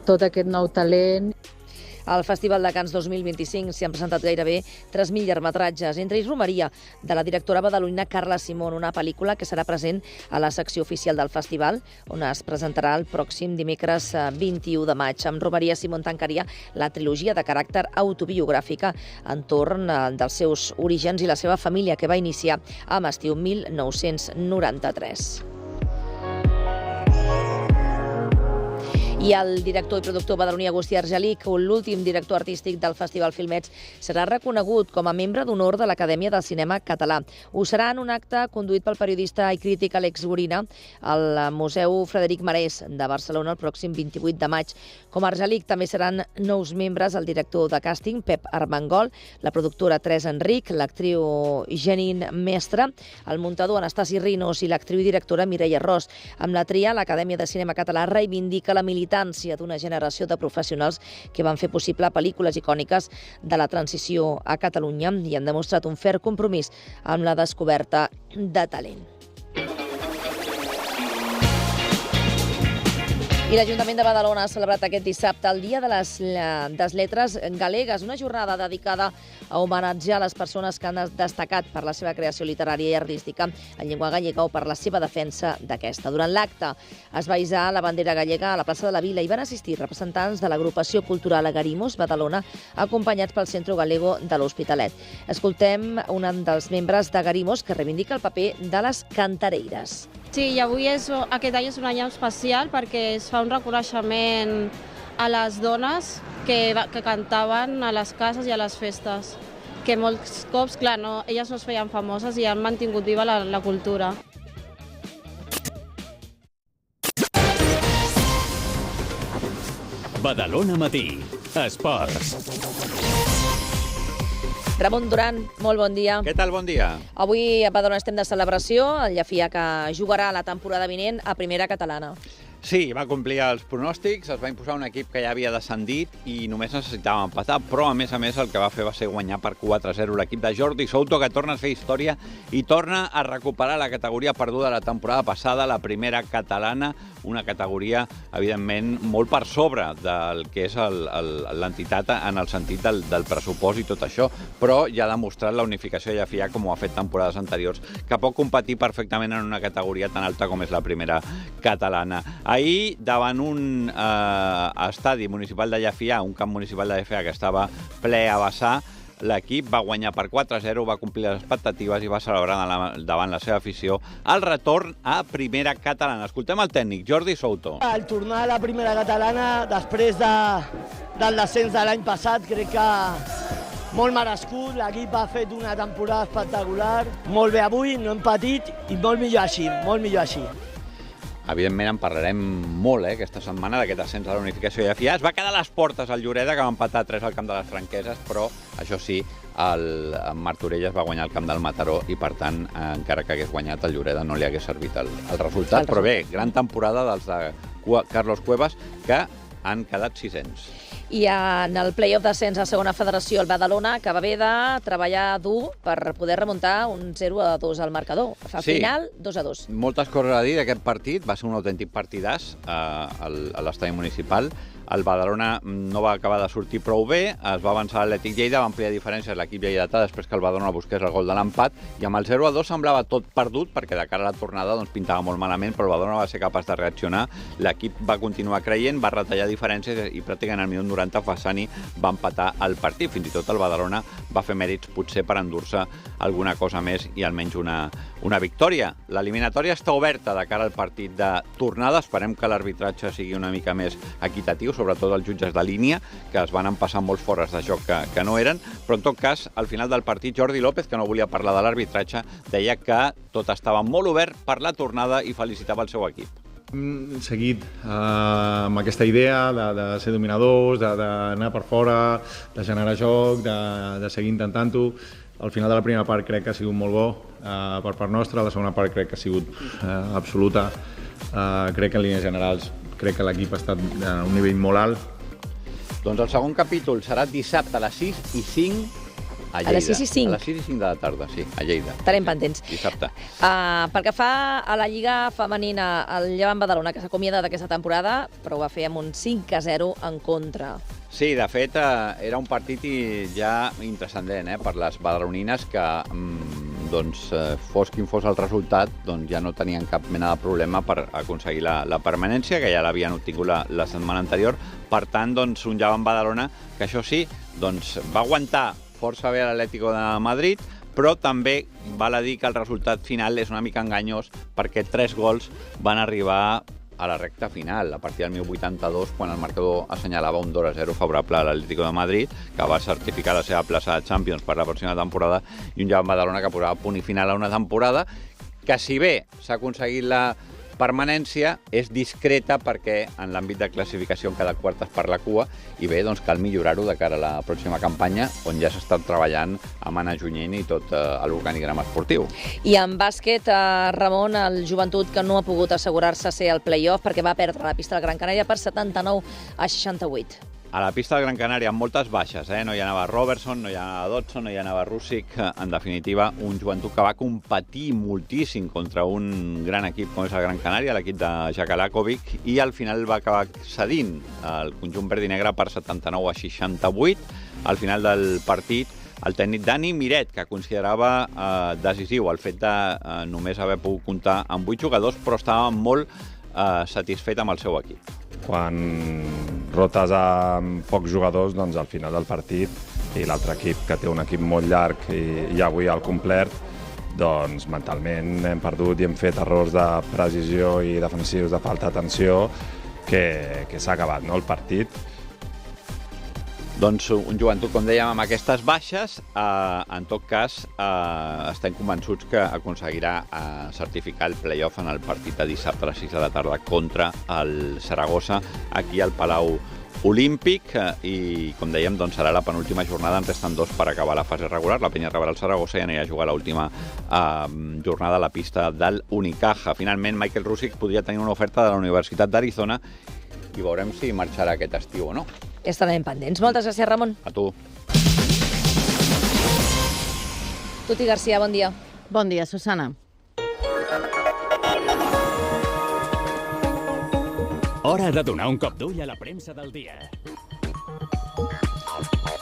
tot aquest nou talent. Al Festival de Cants 2025 s'hi han presentat gairebé 3.000 llargmetratges, entre ells Romeria, de la directora badalonina Carla Simón, una pel·lícula que serà present a la secció oficial del festival, on es presentarà el pròxim dimecres 21 de maig. Amb Romeria, Simón tancaria la trilogia de caràcter autobiogràfica entorn dels seus orígens i la seva família, que va iniciar amb estiu 1993. I el director i productor badaloní Agustí Argelic, l'últim director artístic del Festival Filmets, serà reconegut com a membre d'honor de l'Acadèmia del Cinema Català. Ho serà en un acte conduït pel periodista i crític Àlex Gorina al Museu Frederic Marès de Barcelona el pròxim 28 de maig. Com a Argelic també seran nous membres el director de càsting Pep Armengol, la productora Teresa Enric, l'actriu Janine Mestre, el muntador Anastasi Rinos i l'actriu i directora Mireia Ros. Amb la tria, l'Acadèmia de Cinema Català reivindica la militància d'una generació de professionals que van fer possible pel·lícules icòniques de la transició a Catalunya i han demostrat un ferm compromís amb la descoberta de talent. I l'Ajuntament de Badalona ha celebrat aquest dissabte el Dia de les Lletres Galegues, una jornada dedicada a homenatjar les persones que han destacat per la seva creació literària i artística en llengua gallega o per la seva defensa d'aquesta. Durant l'acte es va hissar la bandera gallega a la plaça de la Vila i van assistir representants de l'agrupació cultural Agarimos Badalona, acompanyats pel Centro Galego de l'Hospitalet. Escoltem un dels membres d'Agarimos que reivindica el paper de les cantareires. Sí, i avui aquest any és un any especial perquè es fa un reconeixement a les dones que cantaven a les cases i a les festes, que molts cops, clar, elles no es feien famoses i han mantingut viva la cultura. Badalona Matí, esports. Ramon Duran, molt bon dia. Què tal, bon dia? Avui a Badalona estem de celebració, el Llefià que jugarà la temporada vinent a primera catalana. Sí, va complir els pronòstics, es va imposar un equip que ja havia descendit i només necessitava empatar, però a més el que va fer va ser guanyar per 4-0 l'equip de Jordi Souto, que torna a fer història i torna a recuperar la categoria perduda la temporada passada, la primera catalana, una categoria, evidentment, molt per sobre del que és l'entitat en el sentit del pressupost i tot això, però ja ha demostrat la unificació de Llefià, com ho ha fet temporades anteriors, que pot competir perfectament en una categoria tan alta com és la primera catalana. Ahir, davant un estadi municipal de Llefià, un camp municipal de Llefià que estava ple a vessar, l'equip va guanyar per 4-0, va complir les expectatives i va celebrar davant la seva afició el retorn a primera catalana. Escoltem el tècnic, Jordi Souto. El tornar a la primera catalana, després del descens de l'any passat, crec que molt merescut, l'equip ha fet una temporada espectacular, molt bé avui, no hem patit i molt millor així, molt millor així. Evidentment en parlarem molt aquesta setmana d'aquest ascens a la unificació de Llefià. Es va quedar a les portes al Lloreda, que va empatar 3 al camp de les Franqueses, però això sí, el Martorelles va guanyar el camp del Mataró i, per tant, encara que hagués guanyat el Lloreda, no li hagués servit el resultat. Però bé, gran temporada dels de Carlos Cuevas, que han quedat 600. I en el play-off d'ascens a segona federació, el Badalona, que va haver de treballar dur per poder remuntar un 0-2 al marcador. Al final, 2-2. Moltes coses a dir d'aquest partit. Va ser un autèntic partidàs a l'estadi municipal. El Badalona no va acabar de sortir prou bé, es va avançar l'Atlètic Lleida, va ampliar diferències l'equip lleidatà després que el Badalona busqués el gol de l'empat, i amb el 0-2 semblava tot perdut, perquè de cara a la tornada pintava molt malament, però el Badalona va ser capaç de reaccionar, l'equip va continuar creient, va retallar diferències i pràcticament al minut 90 Fassani va empatar el partit. Fins i tot el Badalona va fer mèrits potser per endur-se alguna cosa més i almenys una victòria. L'eliminatòria està oberta de cara al partit de tornada, esperem que l'arbitratge sigui una mica més equitatiu, sobretot els jutges de línia, que es van empassar molts fores de joc que no eren, però en tot cas, al final del partit, Jordi López, que no volia parlar de l'arbitratge, deia que tot estava molt obert per la tornada i felicitava el seu equip. Hem seguit amb aquesta idea de ser dominadors, d'anar per fora, de generar joc, de seguir intentant-ho. Al final de la primera part crec que ha sigut molt bo per part nostra, la segona part crec que ha sigut absoluta. Crec que en línies generals crec que l'equip ha estat a un nivell molt alt. Doncs el segon capítol serà dissabte a les 6 i 5 a Lleida. A les 6 i 5? A les 6 i 5 de la tarda, sí, a Lleida. Estarem pendents. Dissabte. Pel que fa a la Lliga femenina, el Llevant Badalona, que s'acomiada d'aquesta temporada, però ho va fer amb un 5-0 en contra. Sí, de fet, era un partit ja intrascendent per les badalonines que, fos quin fos el resultat, ja no tenien cap mena de problema per aconseguir la permanència, que ja l'havien obtingut la setmana anterior. Per tant, un Llevant Badalona que, això sí, va aguantar força bé l'Atlético de Madrid, però també val a dir que el resultat final és una mica enganyós perquè 3 gols van arribar a la recta final, a partir del 1082, quan el marcador assenyalava un 2-0 favorable a l'Atlético de Madrid, que va certificar la seva plaça de Champions per la pròxima temporada, i un Llevant Badalona que posava punt i final a una temporada que, si bé s'ha aconseguit la permanència, és discreta perquè en l'àmbit de classificació han quedat quartes per la cua i bé, doncs cal millorar-ho de cara a la pròxima campanya, on ja s'està treballant amb Anna Junyent i tot l'organigrama esportiu. I en bàsquet, Ramon, el Joventut, que no ha pogut assegurar-se ser al play-off perquè va perdre la pista del Gran Canària per 79-68. A la pista del Gran Canària, amb moltes baixes, no hi anava Robertson, no hi anava Dodson, no hi anava Rússic. En definitiva, un Joventut que va competir moltíssim contra un gran equip com és el Gran Canària, l'equip de Jakalakovic, i al final va acabar cedint el conjunt verd i negre per 79-68. Al final del partit, el tècnic Dani Miret, que considerava decisiu el fet de només haver pogut comptar amb 8 jugadors, però estava molt satisfet amb el seu equip. Quan rotes amb pocs jugadors, doncs al final del partit i l'altre equip, que té un equip molt llarg i avui al complet, doncs mentalment hem perdut i hem fet errors de precisió i defensius de falta d'atenció que s'ha acabat, no, el partit. Doncs un Joventut, com dèiem, amb aquestes baixes, en tot cas, estem convençuts que aconseguirà certificar el play-off en el partit de dissabte a les 6 de la tarda contra el Saragossa, aquí al Palau Olímpic, i com dèiem, doncs serà la penúltima jornada, en resten 2 per acabar la fase regular. La Penya rebrà el Saragossa i anirà a jugar l'última jornada a la pista del Unicaja. Finalment, Michael Rússic podria tenir una oferta de la Universitat d'Arizona i veurem si marxarà aquest estiu o no. Estarem pendents. Moltes gràcies, Ramon. A tu. Tuti Garcia, bon dia. Bon dia, Susana. Hora de donar un cop d'ull a la premsa del dia.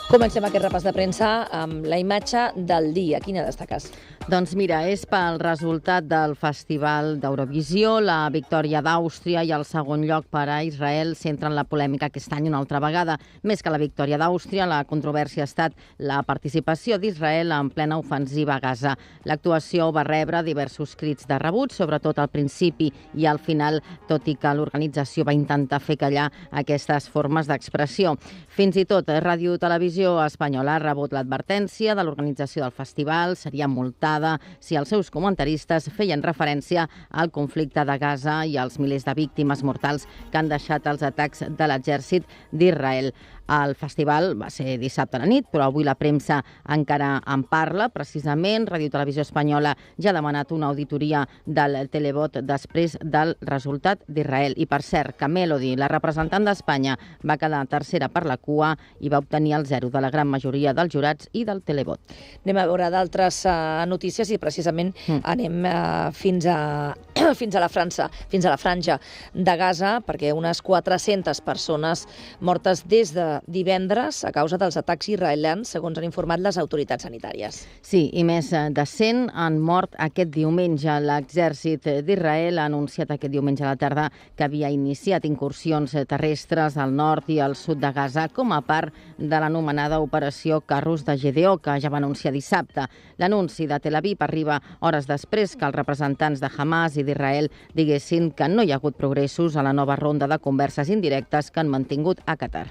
Comencem aquest repàs de premsa amb la imatge del dia. Quina destaques? Doncs mira, és pel resultat del Festival d'Eurovisió. La victòria d'Àustria i el segon lloc per a Israel centren la polèmica aquest any una altra vegada. Més que la victòria d'Àustria, la controvèrsia ha estat la participació d'Israel en plena ofensiva a Gaza. L'actuació va rebre diversos crits de rebuig, sobretot al principi i al final, tot i que l'organització va intentar fer callar aquestes formes d'expressió. Fins i tot Ràdio Televisió Espanyola ha rebut l'advertència de l'organització del festival, seria multada si els seus comentaristes feien referència al conflicte de Gaza i als milers de víctimes mortals que han deixat els atacs de l'exèrcit d'Israel. El festival va ser dissabte a la nit, però avui la premsa encara en parla. Precisament, Ràdio Televisió Espanyola ja ha demanat una auditoria del televot després del resultat d'Israel. I, per cert, que Melody, la representant d'Espanya, va quedar tercera per la cua i va obtenir el 0 de la gran majoria dels jurats i del televot. Anem a veure d'altres notícies i precisament anem fins a la franja de Gaza, perquè unes 400 persones mortes des de divendres a causa dels atacs israelians, segons han informat les autoritats sanitàries. Sí, i més de 100 han mort aquest diumenge. L'exèrcit d'Israel ha anunciat aquest diumenge a la tarda que havia iniciat incursions terrestres al nord i al sud de Gaza com a part de l'anomenada Operació Carros de Gedeó, que ja va anunciar dissabte. L'anunci de Tel Aviv arriba hores després que els representants de Hamas i d'Israel diguessin que no hi ha hagut progressos a la nova ronda de converses indirectes que han mantingut a Qatar.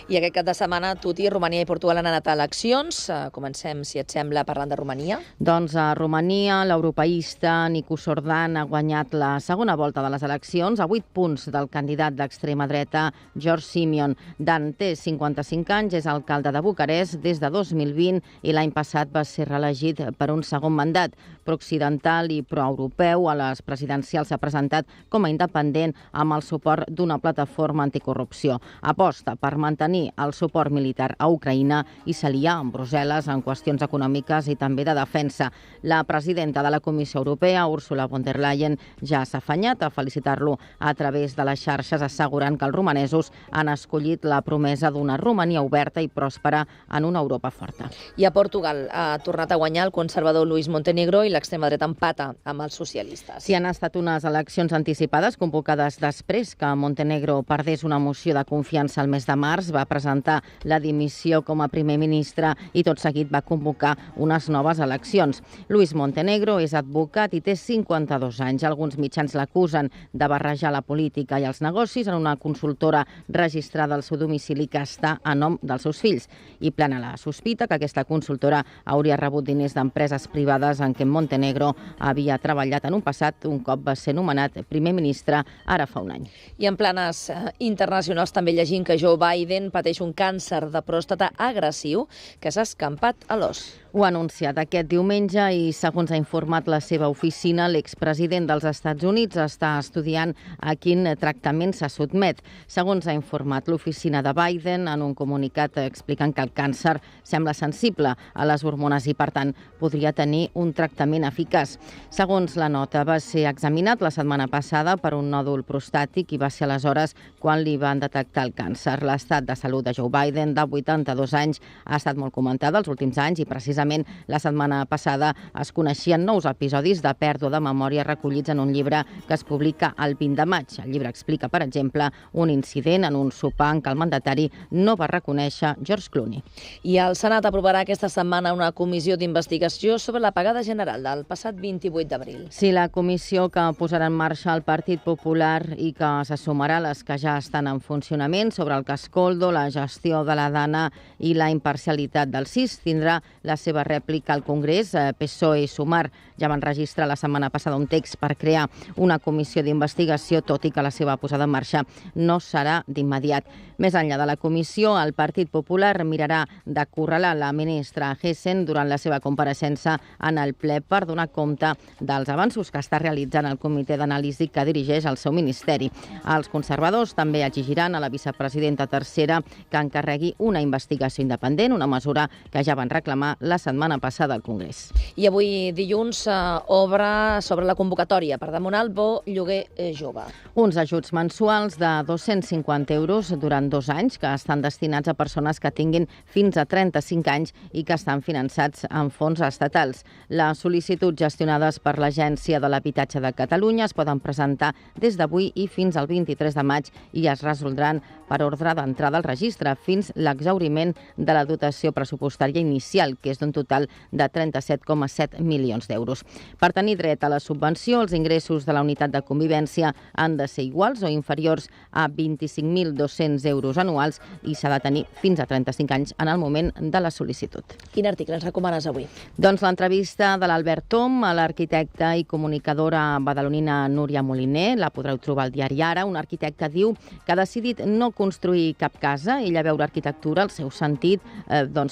I aquest cap de setmana, Tuti, Romania i Portugal han anat a eleccions. Comencem, si et sembla, parlant de Romania. Doncs a Romania, l'europeista Nicu Sordan ha guanyat la segona volta de les eleccions a 8 punts del candidat d'extrema dreta George Simeon. Dan té 55 anys, és alcalde de Bucarest des de 2020 i l'any passat va ser reelegit per un segon mandat. Prooccidental i proeuropeu, a les presidencials s'ha presentat com a independent amb el suport d'una plataforma anticorrupció. Aposta per mantenir el suport militar a Ucraïna i s'alia amb Brussel·les en qüestions econòmiques i també de defensa. La presidenta de la Comissió Europea, Ursula von der Leyen, ja s'ha afanyat a felicitar-lo a través de les xarxes, assegurant que els romanesos han escollit la promesa d'una Romania oberta i pròspera en una Europa forta. I a Portugal ha tornat a guanyar el conservador Luís Montenegro i l'extrema dreta empata amb els socialistes. Sí, han estat unes eleccions anticipades convocades després que Montenegro perdés una moció de confiança al mes de març març va presentar la dimissió com a primer ministre i tot seguit va convocar unes noves eleccions. Luis Montenegro és advocat i té 52 anys. Alguns mitjans l'acusen de barrejar la política i els negocis en una consultora registrada al seu domicili que està a nom dels seus fills. I plana la sospita que aquesta consultora hauria rebut diners d'empreses privades en què Montenegro havia treballat en un passat un cop va ser nomenat primer ministre ara fa un any. I en planes internacionals també llegim que Joe Biden pateix un càncer de pròstata agressiu que s'ha escampat a l'os. Ho ha anunciat aquest diumenge i, segons ha informat la seva oficina, l'expresident dels Estats Units està estudiant a quin tractament se sotmet. Segons ha informat l'oficina de Biden, en un comunicat explicant que el càncer sembla sensible a les hormones i, per tant, podria tenir un tractament eficaç. Segons la nota, va ser examinat la setmana passada per un nòdul prostàtic i va ser aleshores quan li van detectar el càncer. L'estat de salut de Joe Biden, de 82 anys, ha estat molt comentada els últims anys i, precisament, la setmana passada es coneixien nous episodis de pèrdua de memòria recollits en un llibre que es publica el 20 de maig. El llibre explica, per exemple, un incident en un sopar en què el mandatari no va reconèixer George Clooney. I el Senat aprovarà aquesta setmana una comissió d'investigació sobre l'apagada general del passat 28 d'abril. Sí, la comissió que posarà en marxa el Partit Popular i que se sumarà a les que ja estan en funcionament sobre el cas Coldo, la gestió de la Dana i la imparcialitat del CIS tindrà la seva rèplica al Congrés. PSOE i Sumar ja van registrar la setmana passada un text per crear una comissió d'investigació, tot i que la seva posada en marxa no serà d'immediat. Més enllà de la comissió, el Partit Popular mirarà d'acorralar la ministra Hessen durant la seva compareixença en el ple per donar compte dels avanços que està realitzant el comitè d'anàlisi que dirigeix el seu ministeri. Els conservadors també exigiran a la vicepresidenta tercera que encarregui una investigació independent, una mesura que ja van reclamar la setmana passada al Congrés. I avui dilluns obre sobre la convocatòria per demanar el bo lloguer jove. Uns ajuts mensuals de 250 euros durant 2 anys que estan destinats a persones que tinguin fins a 35 anys i que estan finançats amb fons estatals. Les sol·licituds gestionades per l'Agència de l'Habitatge de Catalunya es poden presentar des d'avui i fins al 23 de maig i es resoldran per ordre d'entrada al registre fins l'exhauriment de la dotació pressupostària inicial, que és d'un total de 37,7 milions d'euros. Per tenir dret a la subvenció, els ingressos de la unitat de convivència han de ser iguals o inferiors a 25.200 euros anuals i s'ha de tenir fins a 35 anys en el moment de la sol·licitud. Quin article ens recomanes avui? Doncs l'entrevista de l'Albert Tom a l'arquitecta i comunicadora badalonina Núria Moliner. La podreu trobar al diari Ara. Un arquitecte que diu que ha decidit no construir cap casa. Ella veu l'arquitectura, el seu sentit,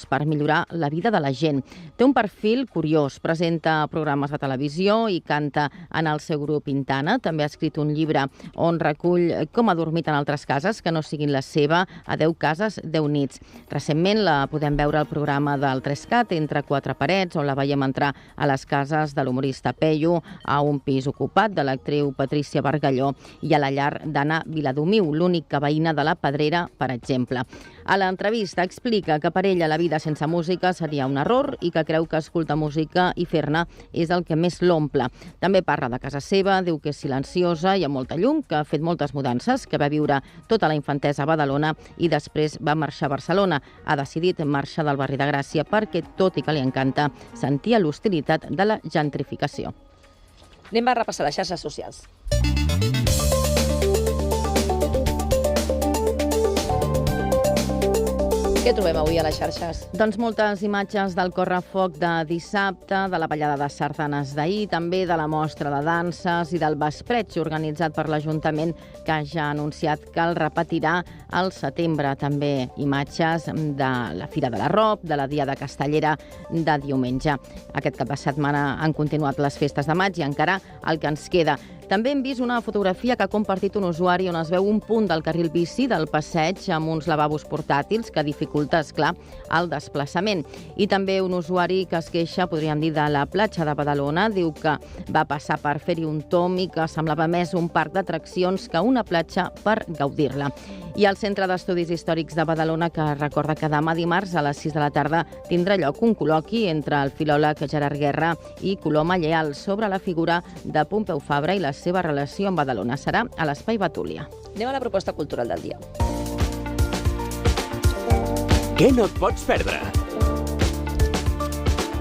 per millorar la vida de la gent. Té un perfil curiós, presenta programes de televisió i canta en el seu grup Intana. També ha escrit un llibre on recull com ha dormit en altres cases que no siguin la seva, a 10 cases, 10 nits. Recentment la podem veure al programa del 3CAT, Entre quatre parets, on la veiem entrar a les cases de l'humorista Peyu, a un pis ocupat de l'actriu Patrícia Bargalló i a la llar d'Anna Viladomiu, l'única veïna de la Pedrera, per exemple. A l'entrevista explica que per ella la vida sense música seria un error i que creu que escoltar música i fer-ne és el que més l'omple. També parla de casa seva, diu que és silenciosa i amb molta llum, que ha fet moltes mudances, que va viure tota la infantesa a Badalona i després va marxar a Barcelona. Ha decidit marxar del barri de Gràcia perquè, tot i que li encanta, sentia l'hostilitat de la gentrificació. Anem a repassar les xarxes socials. Què trobem avui a les xarxes? Doncs moltes imatges del correfoc de dissabte, de la ballada de sardanes d'ahir, també de la mostra de danses i del vespreig organitzat per l'Ajuntament, que ja ha anunciat que el repetirà al setembre. També imatges de la Fira de l'Arrop, de la Diada Castellera de diumenge. Aquest cap de setmana han continuat les festes de maig i encara el que ens queda. També hem vist una fotografia que ha compartit un usuari on es veu un punt del carril bici del passeig amb uns lavabos portàtils que dificulta, esclar, el desplaçament. I també un usuari que es queixa, podríem dir, de la platja de Badalona. Diu que va passar per fer-hi un tom i que semblava més un parc d'atraccions que una platja per gaudir-la. I al Centre d'Estudis Històrics de Badalona, que recorda que demà dimarts a les 6 de la tarda tindrà lloc un col·loqui entre el filòleg Gerard Guerra i Coloma Lleal sobre la figura de Pompeu Fabra i la seva relació amb Badalona. Serà a l'Espai Batúlia. Anem a la proposta cultural del dia. Què no et pots perdre?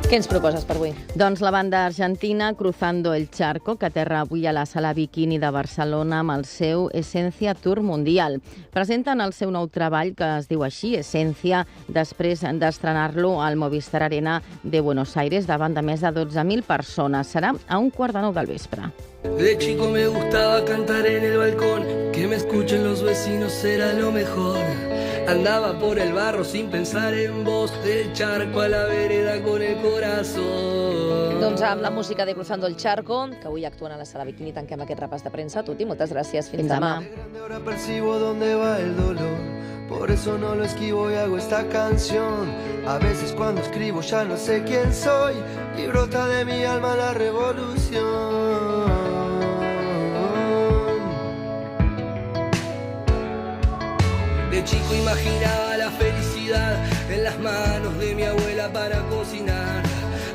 Què ens proposes per avui? Doncs la banda argentina Cruzando el Charco, que aterra avui a la Sala Bikini de Barcelona amb el seu Esencia Tour Mundial. Presenten el seu nou treball, que es diu així, Esencia, després d'estrenar-lo al Movistar Arena de Buenos Aires davant de més de 12.000 persones. Serà a 8:45 del vespre. De chico me gustaba cantar en el balcón, que me escuchen los vecinos era lo mejor. Andaba por el barro sin pensar en vos, del charco a la vereda con el corazón. Doncs amb la música de Cruzando el Charco, que avui actuen a la Sala Bikini, tanquem aquest repàs de premsa. Tuti, moltes gràcies. Fins demà. Ahora percibo dónde va el dolor, por eso no lo esquivo y hago esta canción. A veces cuando escribo ya no sé quién soy y brota de mi alma la revolución. De chico imaginaba la felicidad en las manos de mi abuela para cocinar,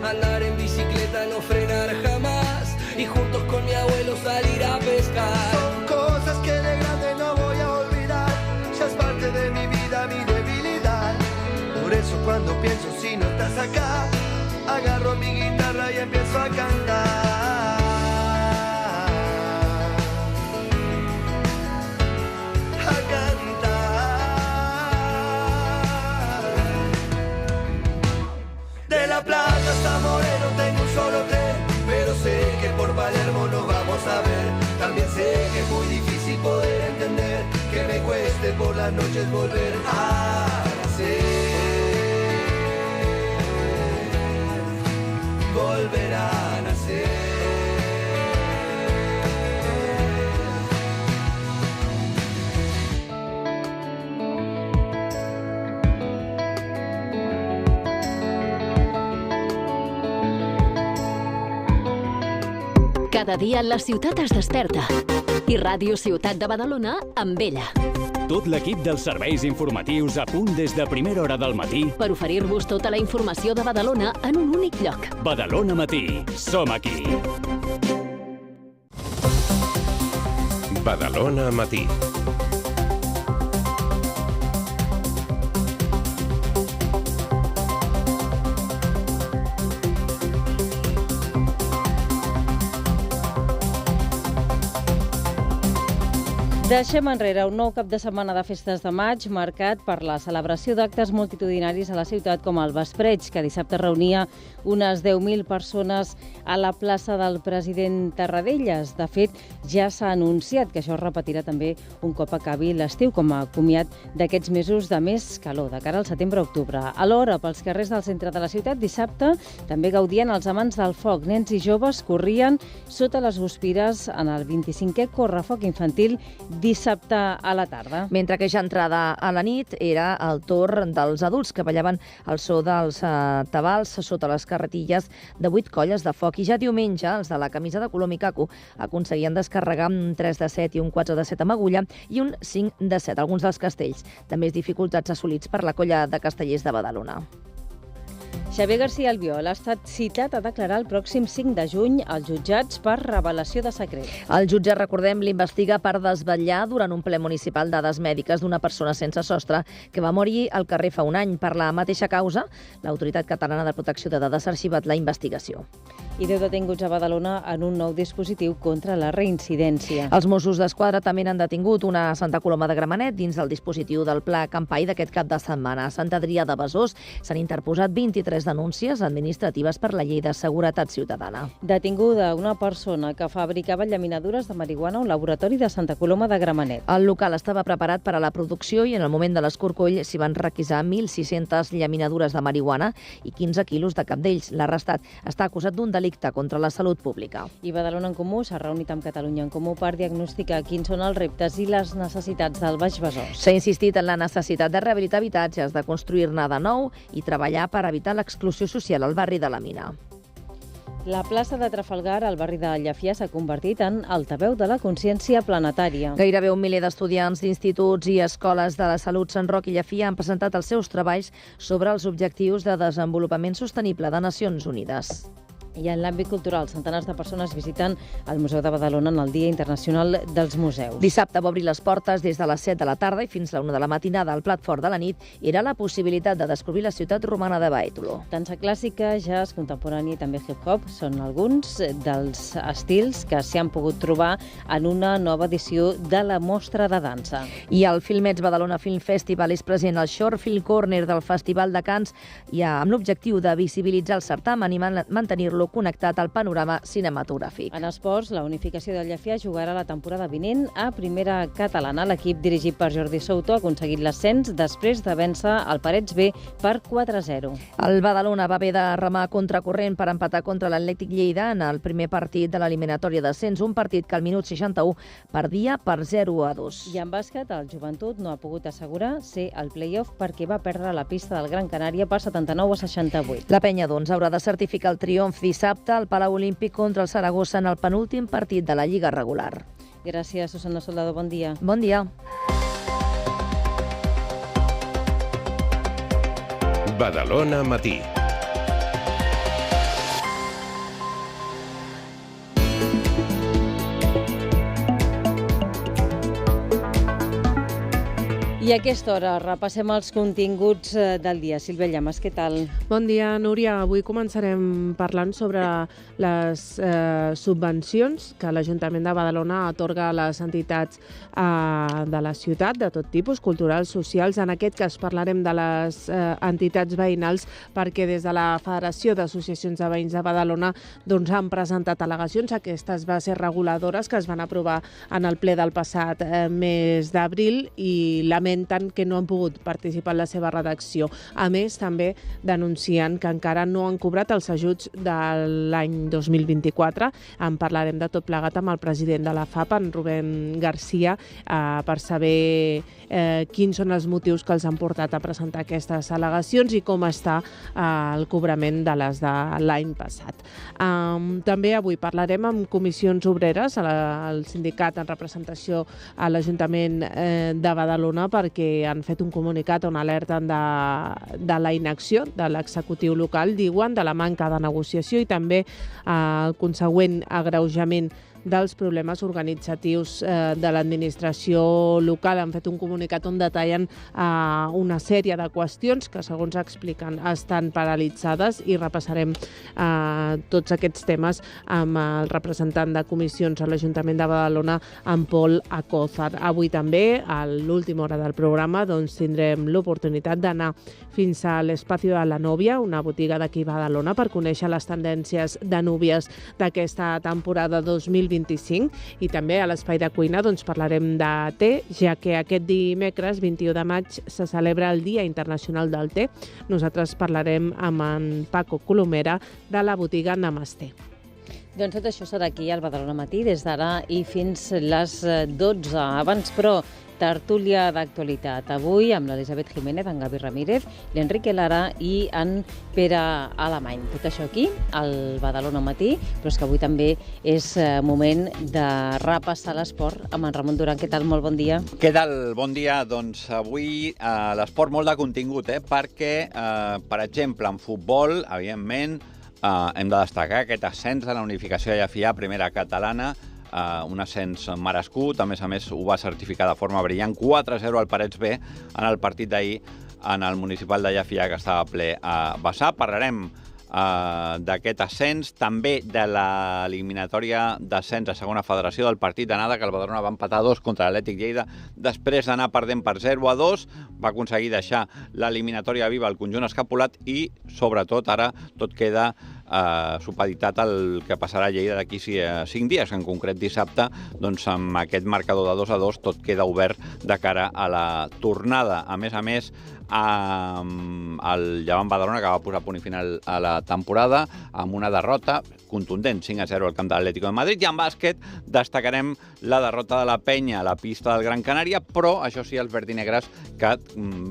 andar en bicicleta, no frenar jamás y juntos con mi abuelo salir a pescar. Son cosas que de grande no voy a olvidar, ya es parte de mi vida, mi debilidad. Por eso cuando pienso si no estás acá, agarro mi guitarra y empiezo a cantar. De La Plata hasta Moreno tengo un solo tren, pero sé que por Palermo nos vamos a ver. También sé que es muy difícil poder entender que me cueste por las noches volver a nacer. Volver a nacer. Cada dia la ciutat es desperta. I Ràdio Ciutat de Badalona amb ella. Tot l'equip dels serveis informatius a punt des de primera hora del matí per oferir-vos tota la informació de Badalona en un únic lloc. Badalona Matí. Som aquí. Badalona Matí. Deixem enrere un nou cap de setmana de festes de maig marcat per la celebració d'actes multitudinaris a la ciutat com el Vespreig, que dissabte reunia unes 10.000 persones a la plaça del president Tarradellas. De fet, ja s'ha anunciat que això es repetirà també un cop acabi l'estiu, com a comiat d'aquests mesos de més calor, de cara al setembre-octubre. Alhora, pels carrers del centre de la ciutat, dissabte també gaudien els amants del foc. Nens i joves corrien sota les guspires en el 25è correfoc infantil dissabte a la tarda. Mentre que ja entrada a la nit era el torn dels adults que ballaven al so dels tabals sota les carretilles de 8 colles de foc. I ja diumenge els de la camisa de color micaco aconseguien descarregar un 3 de 7 i un 4 de 7 amb agulla i un 5 de 7 alguns dels castells. També dificultats assolits per la colla de castellers de Badalona. Xavier García Albiol ha estat citat a declarar el pròxim 5 de juny als jutjats per revelació de secret. El jutge, recordem, l'investiga per desvetllar durant un ple municipal dades mèdiques d'una persona sense sostre que va morir al carrer fa un any. Per la mateixa causa, l'Autoritat Catalana de Protecció de Dades ha arxivat la investigació. I 10 detinguts a Badalona en un nou dispositiu contra la reincidència. Els Mossos d'Esquadra també han detingut una Santa Coloma de Gramenet dins del dispositiu del Pla Campai d'aquest cap de setmana. A Sant Adrià de Besòs s'han interposat 23 denúncies administratives per la Llei de Seguretat Ciutadana. Detinguda una persona que fabricava llaminadures de marihuana a un laboratori de Santa Coloma de Gramenet. El local estava preparat per a la producció i en el moment de l'escorcoll s'hi van requisar 1.600 llaminadures de marihuana i 15 quilos de cap d'ells. L'arrestat està acusat d'un delicte contra la salut pública. I Badalona en Comú s'ha reunit amb Catalunya en Comú per diagnosticar quins són els reptes i les necessitats del Baix Besòs. S'ha insistit en la necessitat de rehabilitar habitatges, de construir-ne de nou i treballar per evitar l'exclusió social al barri de la Mina. La plaça de Trafalgar, al barri de Llefià, s'ha convertit en altaveu de la consciència planetària. Gairebé 1 miler d'estudiants d'instituts i escoles de la salut Sant Roc i Llefià han presentat els seus treballs sobre els objectius de desenvolupament sostenible de Nacions Unides. I en l'àmbit cultural, centenars de persones visiten el Museu de Badalona en el Dia Internacional dels Museus. Dissabte va obrir les portes des de les 7 de la tarda i fins a la 1 de la matinada. El plat fort de la nit era la possibilitat de descobrir la ciutat romana de Bàetolo. Dansa clàssica, jazz, contemporani i també hip-hop són alguns dels estils que s'hi han pogut trobar en una nova edició de la Mostra de Dansa. I el Filmets Badalona Film Festival és present al Short Film Corner del Festival de Cants i amb l'objectiu de visibilitzar el certamen i mantenir-lo connectat al panorama cinematogràfic. En esports, la Unificació de Llefià jugarà la temporada vinent a Primera Catalana. L'equip dirigit per Jordi Souto ha aconseguit l'ascens després de vèncer el Parets B per 4-0. El Badalona va haver de remar contracorrent per empatar contra l'Atlètic Lleida en el primer partit de l'eliminatòria d'ascens, un partit que al minut 61 perdia per 0-2. I en bàsquet, el Joventut no ha pogut assegurar ser al play-off perquè va perdre la pista del Gran Canària per 79-68. La penya, doncs, haurà de certificar el triomf dissabte al Palau Olímpic contra el Saragossa en el penúltim partit de la Lliga regular. Gràcies, Susana Soldado. Bon dia. Bon dia. Badalona Matí. I a aquesta hora repassem els continguts del dia. Sílvia Llamas, què tal? Bon dia, Núria. Avui començarem parlant sobre les subvencions que l'Ajuntament de Badalona atorga a les entitats de la ciutat, de tot tipus, culturals, socials. En aquest cas parlarem de les entitats veïnals perquè des de la Federació d'Associacions de Veïns de Badalona doncs, han presentat al·legacions a aquestes bases reguladores que es van aprovar en el ple del passat mes d'abril i lamenten que no han pogut participar en la seva redacció. A més, també denuncien que encara no han cobrat els ajuts de l'any 2024. En parlarem de tot plegat amb el president de la FAP, en Rubén Garcia, per saber quins són els motius que els han portat a presentar aquestes al·legacions i com està el cobrament de les de l'any passat. També avui parlarem amb comissions obreres, el sindicat en representació a l'Ajuntament de Badalona, perquè han fet un comunicat on alerten de la inacció de l'executiu local, diuen, de la manca de negociació i també el consegüent agreujament dels problemes organitzatius de l'administració local. Han fet un comunicat on detallen una sèrie de qüestions que, segons expliquen, estan paralitzades i repassarem tots aquests temes amb el representant de comissions a l'Ajuntament de Badalona, en Pol Acózar. Avui també, a l'última hora del programa, doncs, tindrem l'oportunitat d'anar fins a l'Espacio de la Novia, una botiga d'aquí a Badalona, per conèixer les tendències de núvies d'aquesta temporada 2025 i també a l'Espai de Cuina doncs, parlarem de té, ja que aquest dimecres 21 de maig se celebra el Dia Internacional del Té. Nosaltres parlarem amb en Paco Colomera de la botiga Namasté. Doncs tot això serà aquí al Badalona Matí, des d'ara i fins les 12. Abans, però, tertúlia d'actualitat. Avui amb l'Elisabet Jiménez, en Gavi Ramírez, l'Enrique Lara i en Pere Alemany. Tot això aquí, al Badalona Matí, però és que avui també és moment de repassar l'esport amb en Ramon Duran. Què tal? Molt bon dia. Què tal? Bon dia. Doncs avui l'esport molt de contingut, perquè, per exemple, en futbol, evidentment, hem de destacar aquest ascens de la Unificació de Llefià, primera catalana, un ascens merescut, a més ho va certificar de forma brillant, 4-0 al Parets B en el partit d'ahir en el municipal de Llefià, que estava ple a vessar. Parlarem d'aquest ascens, també de l'eliminatòria d'ascens a segona federació del partit d'anada, que el Badalona va empatar 2 contra l'Atlètic Lleida, després d'anar perdent per 0-2, va aconseguir deixar l'eliminatòria viva al conjunt escapulat i, sobretot, ara tot queda supeditat al que passarà a Lleida d'aquí 5 dies, en concret dissabte, doncs amb aquest marcador de 2-2 tot queda obert de cara a la tornada. A més, el Llevant Badalona, que va posar punt i final a la temporada amb una derrota contundent, 5-0 al camp de l'Atlético de Madrid. I en bàsquet destacarem la derrota de la Penya a la pista del Gran Canària, però això sí, els verdinegres, que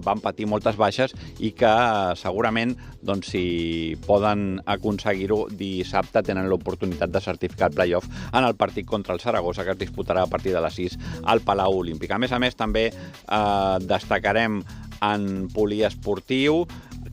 van patir moltes baixes i que segurament, doncs, si poden aconseguir-ho dissabte, tenen l'oportunitat de certificar el play-off en el partit contra el Saragossa, que es disputarà a partir de les 6 al Palau Olímpic. A més, també destacarem en poliesportiu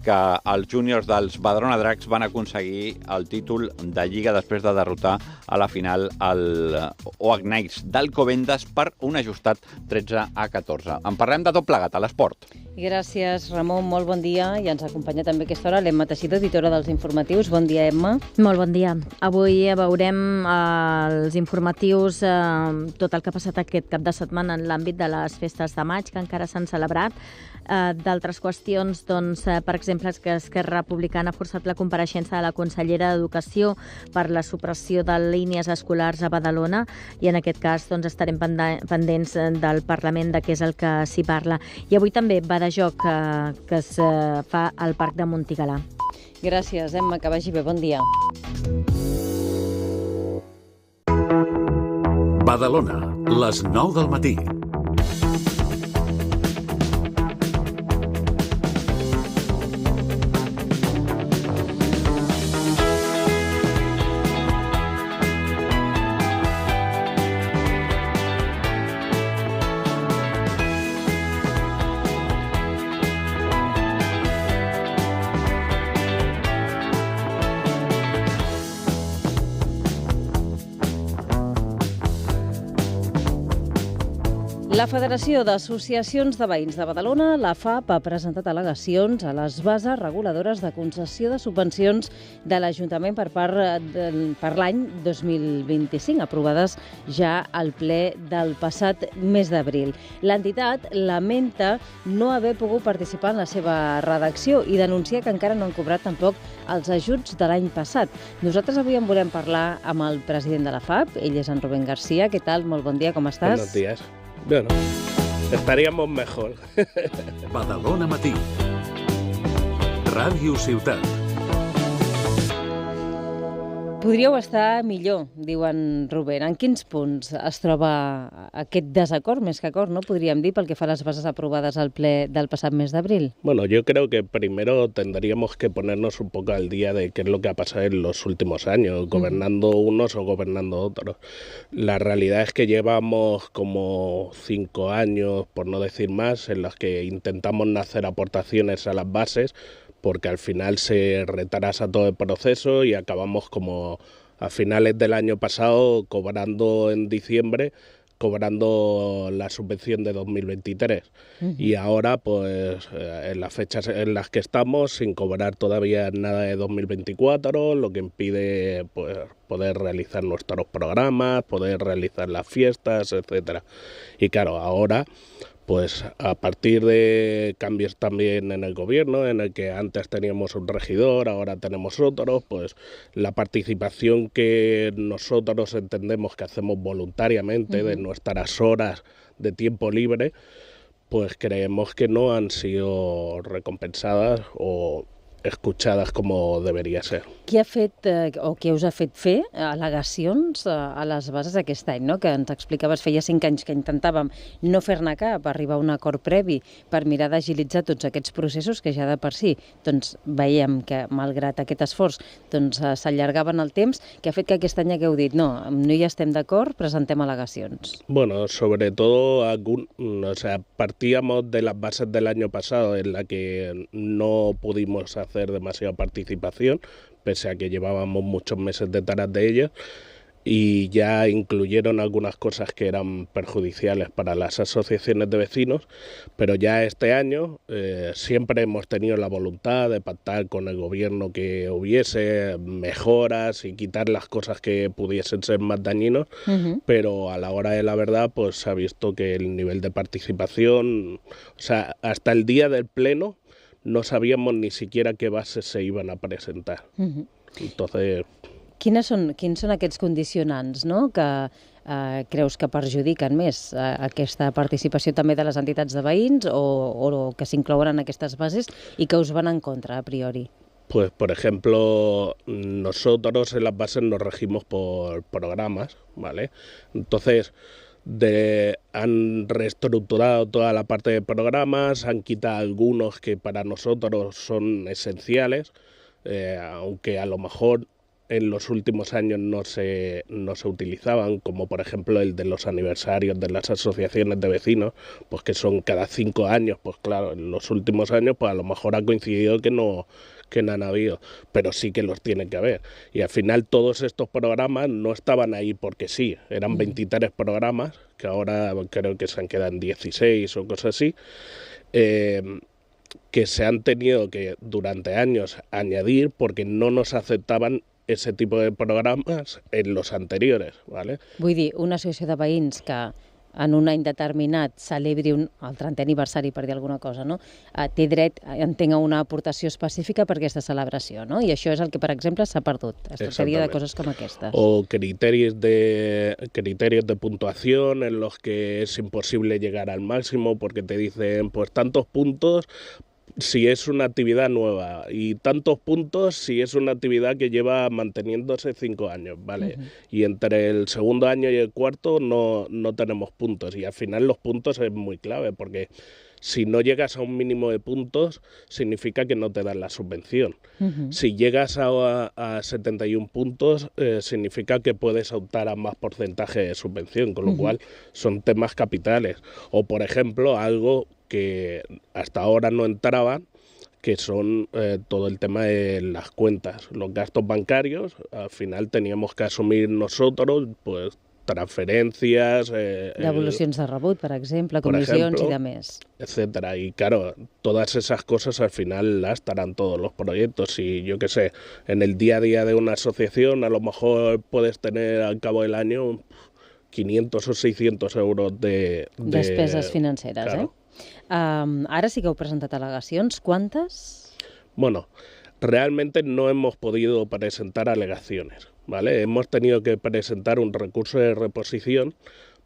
que els júniors dels Badalona Dracs van aconseguir el títol de Lliga després de derrotar a la final el OH Knights d'Alcobendas per un ajustat 13-14. En parlem de tot plegat, a l'esport. Gràcies, Ramon. Molt bon dia. I ens acompanya també a aquesta hora l'Emma Teixidor, editora dels informatius. Bon dia, Emma. Molt bon dia. Avui veurem els informatius, tot el que ha passat aquest cap de setmana en l'àmbit de les festes de maig, que encara s'han celebrat. D'altres qüestions, doncs, per exemple, és que Esquerra Republicana ha forçat la compareixença de la consellera d'Educació per la supressió de línies escolars a Badalona i en aquest cas doncs, estarem pendents del Parlament de què és el que s'hi parla. I avui també va de joc que es fa al Parc de Montigalà. Gràcies, Emma, que vagi bé. Bon dia. Badalona, les 9 del matí. La Federació d'Associacions de Veïns de Badalona, la FAP, ha presentat al·legacions a les bases reguladores de concessió de subvencions de l'Ajuntament per l'any 2025, aprovades ja al ple del passat mes d'abril. L'entitat lamenta no haver pogut participar en la seva redacció i denuncia que encara no han cobrat tampoc els ajuts de l'any passat. Nosaltres avui en volem parlar amb el president de la FAP, ell és en Rubén García. Què tal? Molt bon dia, com estàs? Buenos días. Bueno, estaríamos mejor. Badalona Matí. Ràdio Ciutat. Podríeu estar millor, diuen Rubén. En quins punts es troba aquest desacord, més que acord, no? Podríem dir, pel que fa a les bases aprovades al ple del passat mes d'abril. Bueno, yo creo que primero tendríamos que ponernos un poco al día de qué es lo que ha pasado en los últimos años, gobernando unos o gobernando otros. La realidad es que llevamos como 5 años, por no decir más, en los que intentamos hacer aportaciones a las bases, porque al final se retrasa todo el proceso y acabamos como a finales del año pasado cobrando en diciembre, cobrando la subvención de 2023. Y ahora, pues, en las fechas en las que estamos, sin cobrar todavía nada de 2024, lo que impide pues, poder realizar nuestros programas, poder realizar las fiestas, etcétera. Y claro, ahora, pues a partir de cambios también en el gobierno, en el que antes teníamos un regidor, ahora tenemos otro, pues la participación que nosotros entendemos que hacemos voluntariamente de nuestras horas de tiempo libre, pues creemos que no han sido recompensadas o escuchadas como deberia ser. Qui ha fet o qui us ha fet fer al·legacions a les bases aquest any, no? Que ens explicaves, feia 5 anys que intentàvem no fer-ne cap, arribar a un acord previ per mirar d'agilitzar tots aquests processos que ja de per si doncs, veiem que, malgrat aquest esforç, doncs, s'allargaven el temps, que ha fet que aquest any hagueu dit no hi estem d'acord, presentem al·legacions. Bueno, sobre todo, partíamos de las bases del año pasado en la que no pudimos hacer demasiada participación, pese a que llevábamos muchos meses detrás de ellas, y ya incluyeron algunas cosas que eran perjudiciales para las asociaciones de vecinos, pero ya este año siempre hemos tenido la voluntad de pactar con el gobierno que hubiese mejoras y quitar las cosas que pudiesen ser más dañinos, pero a la hora de la verdad pues se ha visto que el nivel de participación, o sea, hasta el día del pleno no sabíamos ni siquiera qué bases se iban a presentar. Entonces... Quins són aquests condicionants, no?, que creus que perjudiquen més aquesta participació també de les entitats de veïns o que s'inclouen en aquestes bases i que us van en contra, a priori? Pues, por ejemplo, nosotros en las bases nos regimos por programas, ¿vale? Entonces, han reestructurado toda la parte de programas, han quitado algunos que para nosotros son esenciales, aunque a lo mejor en los últimos años no se utilizaban, como por ejemplo el de los aniversarios de las asociaciones de vecinos, pues que son cada 5 años, pues claro, en los últimos años pues a lo mejor ha coincidido que no han habido, pero sí que los tiene que haber. Y al final todos estos programas no estaban ahí porque sí, eran 23 programas, que ahora creo que se han quedado en 16 o cosas así, que se han tenido que durante años añadir porque no nos aceptaban ese tipo de programes en los anteriores, ¿vale? Vull dir, una associació de veïns que en un any determinat celebri el 30è aniversari, per dir alguna cosa, no? Té dret, entenc, a una aportació específica per aquesta celebració, no? I això és el que, per exemple, s'ha perdut. Es tractaria de coses com aquestes. O criterios de puntuación en los que es imposible llegar al máximo porque te dicen, pues tantos puntos si es una actividad nueva y tantos puntos si es una actividad que lleva manteniéndose 5 años, ¿vale? Y entre el segundo año y el cuarto no tenemos puntos, y al final los puntos es muy clave porque si no llegas a un mínimo de puntos significa que no te dan la subvención. Si llegas a 71 puntos significa que puedes optar a más porcentaje de subvención, con lo cual son temas capitales. O por ejemplo, algo que hasta ahora no entraban, que son todo el tema de las cuentas, los gastos bancarios. Al final teníamos que asumir nosotros, pues, transferencias... Devolucions de rebut, per exemple, comissions i demés. Etcétera. Y claro, todas esas cosas al final las estarán todos los proyectos. Y yo qué sé, en el día a día de una asociación a lo mejor puedes tener al cabo del año 500 o 600 euros de despeses financeres, claro. Ara sí que heu presentat al·legacions. ¿Cuántas? Bueno, realmente no hemos podido presentar alegaciones, ¿vale? Hemos tenido que presentar un recurso de reposición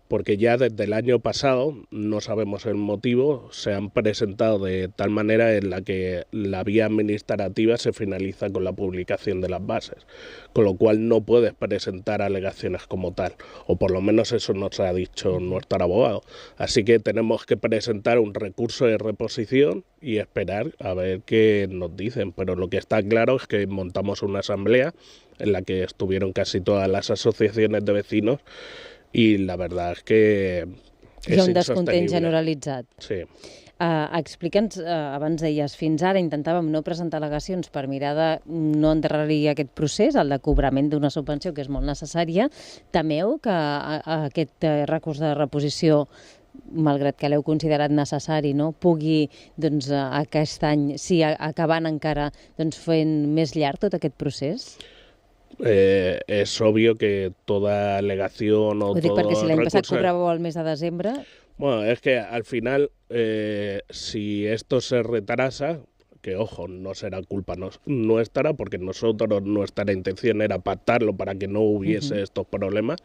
porque ya desde el año pasado, no sabemos el motivo, se han presentado de tal manera en la que la vía administrativa se finaliza con la publicación de las bases, con lo cual no puedes presentar alegaciones como tal, o por lo menos eso nos ha dicho nuestro abogado. Así que tenemos que presentar un recurso de reposición y esperar a ver qué nos dicen, pero lo que está claro es que montamos una asamblea en la que estuvieron casi todas las asociaciones de vecinos i la verdad es que és un descontent generalitzat. Sí. Explica'ns, abans deies, fins ara intentàvem no presentar al·legacions per mirar de no endarrerir aquest procés, el de cobrament d'una subvenció que és molt necessària. Temeu que aquest recurs de reposició, malgrat que l'heu considerat necessari, no, pugui doncs, aquest any, sí, acabant encara fent més llarg tot aquest procés? Es obvio que toda alegación o todo porque si l'any recurso... passat cobràveu el mes de desembre... Bueno, es que al final, si esto se retrasa, que ojo, no será culpa nuestra, porque nosotros, nuestra intención era pactarlo para que no hubiese estos problemas,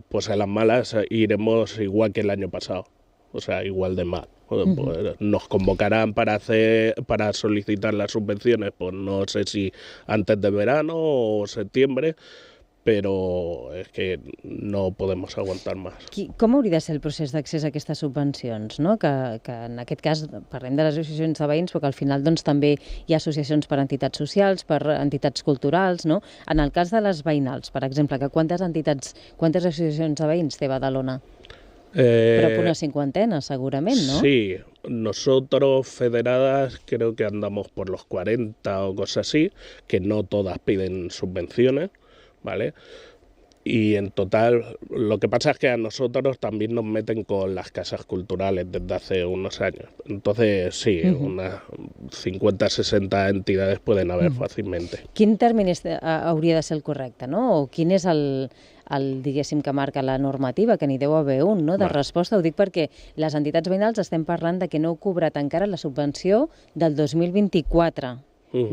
pues a las malas iremos igual que el año pasado, o sea, igual de mal. Pues nos convocarán para solicitar las subvenciones, pues no sé si antes de verano o septiembre, però és que no podem aguantar més. Com hauria de ser el procés d'accés a aquestes subvencions? No? Que en aquest cas parlem de les associacions de veïns, però que al final doncs, també hi ha associacions per entitats socials, per entitats culturals. No? En el cas de les veïnals, per exemple, que quantes associacions de veïns té Badalona? Pero por una 50, seguramente, ¿no? Sí, nosotros federadas creo que andamos por los 40 o cosas así, que no todas piden subvenciones, ¿vale? Y en total, lo que pasa es que a nosotros también nos meten con las casas culturales desde hace unos años. Entonces, sí, unas 50, 60 entidades pueden haver fàcilmente. Quin termini hauria de ser el correcte, no? O quin és el diguéssim, que marca la normativa, que n'hi deu haver un, no? De resposta. Ho dic perquè les entitats veïnals estem parlant de que no heu cobrat encara la subvenció del 2024.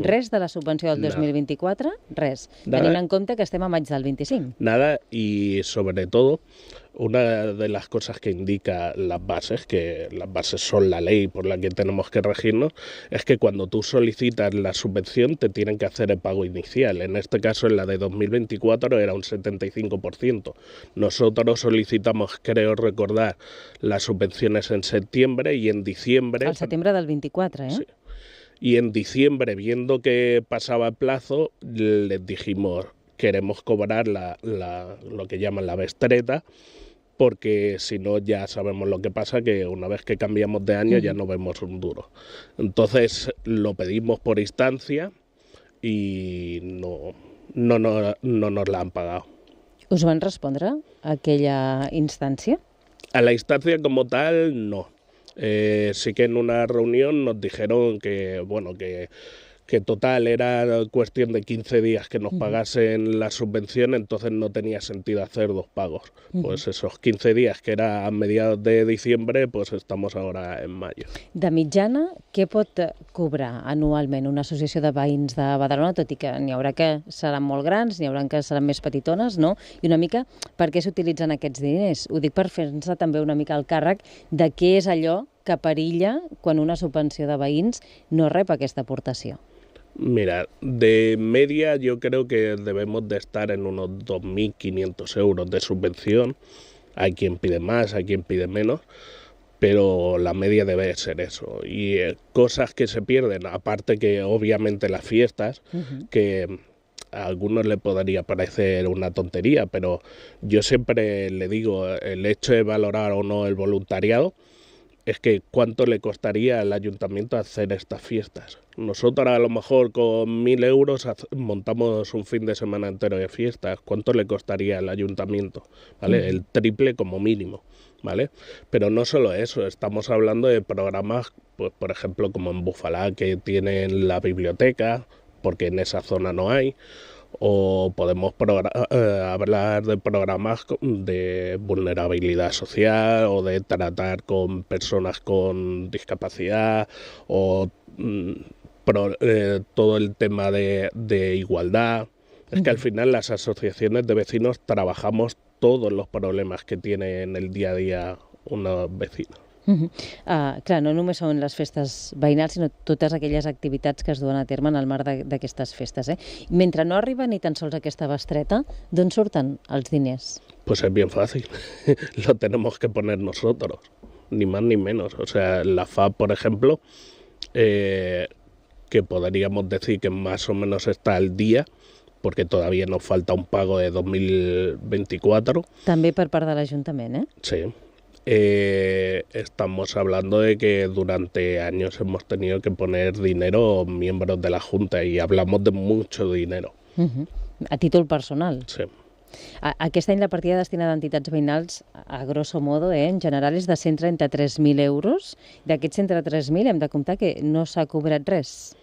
Res de la subvenció del 2024, res. Tenint en compte que estem a maig del 25. Nada, y sobre todo, una de las cosas que indica las bases, que las bases son la ley por la que tenemos que regirnos, es que cuando tú solicitas la subvención te tienen que hacer el pago inicial. En este caso, en la de 2024 era un 75%. Nosotros solicitamos, creo recordar, las subvenciones en septiembre y en diciembre... Al setembre del 24, Sí. Y en diciembre, viendo que pasaba el plazo, les dijimos, queremos cobrar lo que llaman la bestreta, porque si no ya sabemos lo que pasa, que una vez que cambiamos de año ya no vemos un duro. Entonces lo pedimos por instancia y no nos la han pagado. Us van respondre a aquella instància? A la instancia como tal, no. Sí que en una reunión nos dijeron que, bueno, que total era cuestión de 15 días que nos pagasen la subvención, entonces no tenía sentido hacer 2 pagos. Pues esos 15 días, que era a mediados de diciembre, pues estamos ahora en mayo. De mitjana, què pot cobrar anualment una associació de veïns de Badalona, tot i que n'hi haurà que seran molt grans, n'hi haurà que seran més petitones, no? I una mica, per què s'utilitzen aquests diners? Ho dic per fer-nos també una mica el càrrec de què és allò que perilla quan una subvenció de veïns no rep aquesta aportació. Mira, de media yo creo que debemos de estar en unos 2.500 euros de subvención. Hay quien pide más, hay quien pide menos, pero la media debe ser eso. Y cosas que se pierden, aparte que obviamente las fiestas, que a algunos les podría parecer una tontería, pero yo siempre le digo, el hecho de valorar o no el voluntariado, es que cuánto le costaría al ayuntamiento hacer estas fiestas. Nosotros a lo mejor con 1.000 euros montamos un fin de semana entero de fiestas. ¿Cuánto le costaría al ayuntamiento? ¿Vale? El triple como mínimo, ¿vale? Pero no solo eso, estamos hablando de programas, pues por ejemplo como en Bufalá, que tienen la biblioteca, porque en esa zona no hay, o podemos hablar de programas de vulnerabilidad social o de tratar con personas con discapacidad o todo el tema de igualdad. Es que al final las asociaciones de vecinos trabajamos todos los problemas que tiene en el día a día unos vecinos. Clar, no només són les festes veïnals, sinó totes aquelles activitats que es duen a terme en el marc d'aquestes festes. Mentre no arriba ni tan sols aquesta bestreta, d'on surten els diners? Pues es bien fácil, lo tenemos que poner nosotros, ni más ni menos. O sea, la FAP, por ejemplo, que podríamos decir que más o menos está al día, porque todavía nos falta un pago de 2024. També per part de l'Ajuntament, eh? Sí. Estamos hablando de que durante años hemos tenido que poner dinero miembros de la Junta y hablamos de mucho dinero. A títol personal? Sí. Aquest any la partida destinada a entitats veïnals, a grosso modo, en general és de 133.000 euros. D'aquests 133.000 hem de comptar que no s'ha cobrat res.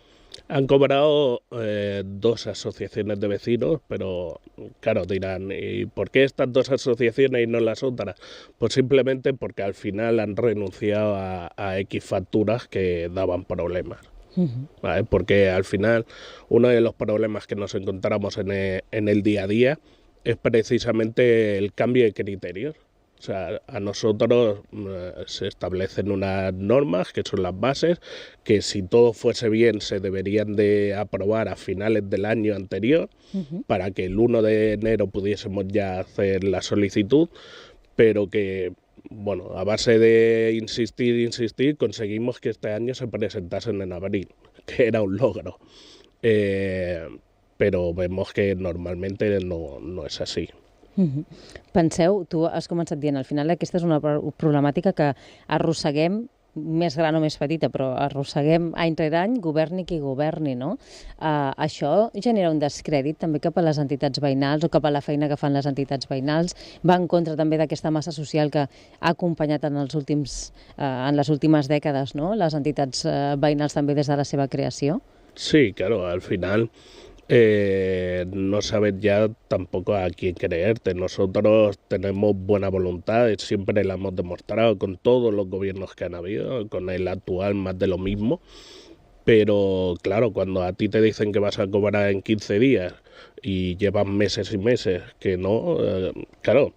Han cobrado 2 asociaciones de vecinos, pero claro, dirán, ¿y por qué estas 2 asociaciones y no las otras? Pues simplemente porque al final han renunciado a X facturas que daban problemas. ¿Vale? Porque al final uno de los problemas que nos encontramos en el día a día es precisamente el cambio de criterios. O sea, a nosotros se establecen unas normas, que son las bases, que si todo fuese bien se deberían de aprobar a finales del año anterior, para que el 1 de enero pudiésemos ya hacer la solicitud, pero que, bueno, a base de insistir, conseguimos que este año se presentasen en abril, que era un logro. Pero vemos que normalmente no es así. Penseu, tu has començat dient, al final aquesta és una problemàtica que arrosseguem, més gran o més petita, però arrosseguem any rere any, governi qui governi, no? Això genera un descrèdit també cap a les entitats veïnals o cap a la feina que fan les entitats veïnals, va en contra també d'aquesta massa social que ha acompanyat en les últimes dècades, no? Les entitats veïnals també des de la seva creació? Sí, claro, al final no sabes ya tampoco a quién creerte. Nosotros tenemos buena voluntad, siempre la hemos demostrado con todos los gobiernos que han habido, con el actual más de lo mismo, pero claro, cuando a ti te dicen que vas a cobrar en 15 días y llevas meses y meses que no, claro,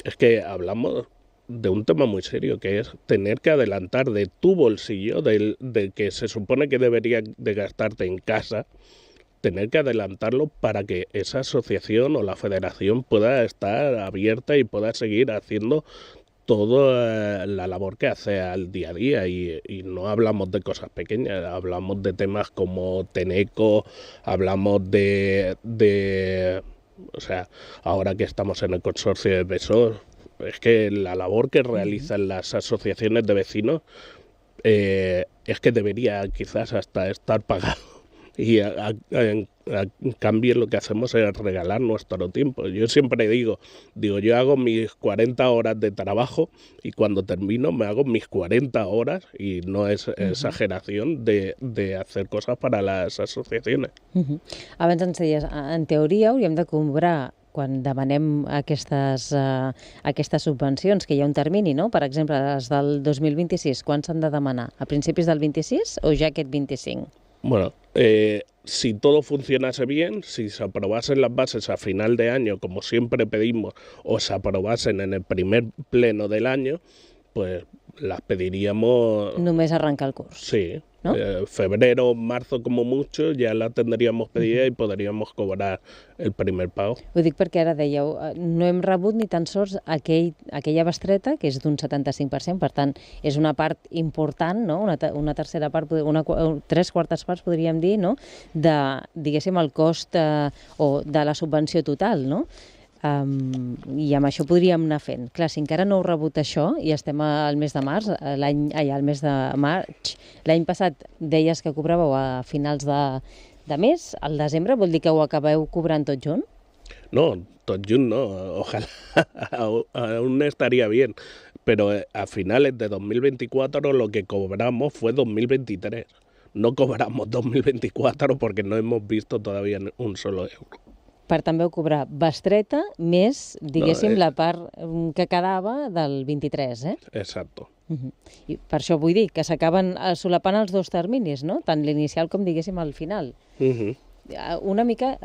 es que hablamos de un tema muy serio, que es tener que adelantar de tu bolsillo, del que se supone que deberías de gastarte en casa, tener que adelantarlo para que esa asociación o la federación pueda estar abierta y pueda seguir haciendo toda la labor que hace al día a día y no hablamos de cosas pequeñas, hablamos de temas como Teneco, hablamos de o sea, ahora que estamos en el consorcio de Besós, es que la labor que realizan las asociaciones de vecinos es que debería quizás hasta estar pagado. Y en cambio lo que hacemos es regalar nuestro tiempo. Yo siempre digo, yo hago mis 40 horas de trabajo y cuando termino me hago mis 40 horas, y no es exageración, de hacer cosas para las asociaciones. Abans ens deies, en teoria hauríem de cobrar quan demanem aquestes subvencions, que hi ha un termini, no? Per exemple, les del 2026, quan s'han de demanar? A principis del 26 o ja aquest 25? Bueno, si todo funcionase bien, si se aprobasen las bases a final de año, como siempre pedimos, o se aprobasen en el primer pleno del año, pues las pediríamos... Només arrencar el curs. Sí, ¿no? Febrero, marzo como mucho, ya la tendríamos pedida y podríamos cobrar el primer pago. Ho dic perquè ara dèieu, no hem rebut ni tan sols aquella bestreta, que és d'un 75%, per tant, és una part important, no? Una tercera part, 3/4 parts podríem dir, no? De, diguéssim, el cost o de la subvenció total, no? I amb això podríem anar fent. Clar, si encara no heu rebut això i estem al mes de març, al mes de maig, l'any passat deies que cobràveu a finals de mes, al desembre, vol dir que ho acabeu cobrant tot junt? No, tot junt no, ojalá, aún estaría bien, pero a finales de 2024 lo que cobramos fue 2023. No cobramos 2024 porque no hemos visto todavía un solo euro. Per tant, vau cobrar bestreta més, diguéssim, la part que quedava del 23, eh? Exacto. I per això vull dir que s'acaben solapant els dos terminis, no? Tant l'inicial com, diguéssim, el final. Una mica,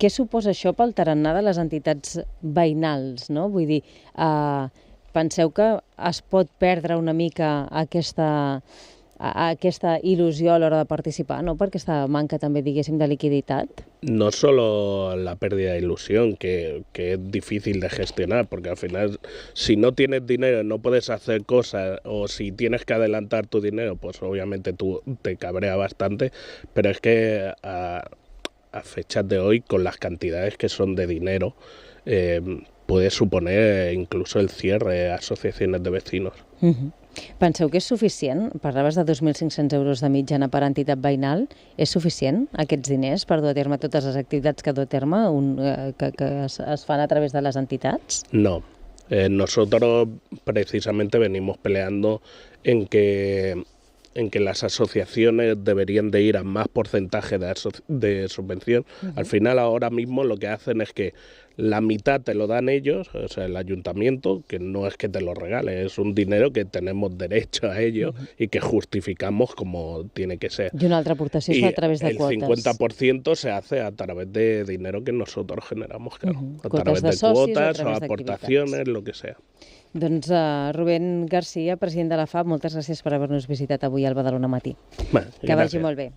què suposa això pel tarannà de les entitats veïnals, no? Vull dir, penseu que es pot perdre una mica aquesta il·lusió a l'hora de participar, no? Per aquesta manca també, diguéssim, de liquiditat. No solo la pérdida de ilusión, que es difícil de gestionar, porque al final, si no tienes dinero, no puedes hacer cosas, o si tienes que adelantar tu dinero, pues obviamente tú te cabrea bastante, pero es que a fechas de hoy, con las cantidades que son de dinero, puede suponer incluso el cierre de asociaciones de vecinos. Penseu que és suficient? Parlaves de 2.500 euros de mitjana per entitat veïnal. És suficient aquests diners per dur a terme totes les activitats que du a terme, que es fan a través de les entitats? No. Nosotros precisamente venimos peleando en que las asociaciones deberían de ir a más porcentaje de subvención. Al final, ahora mismo lo que hacen es que la mitad te lo dan ellos, o sea, el ayuntamiento, que no es que te lo regale, es un dinero que tenemos derecho a ello y que justificamos como tiene que ser. I una altra aportació es fa a través de quotes. El 50% se hace a través de dinero que nosotros generamos, claro. A través de quotas o aportaciones, lo que sea. Doncs Rubén García, president de la FAB, moltes gràcies per haver-nos visitat avui al Badalona Matí. Que vagi molt bé.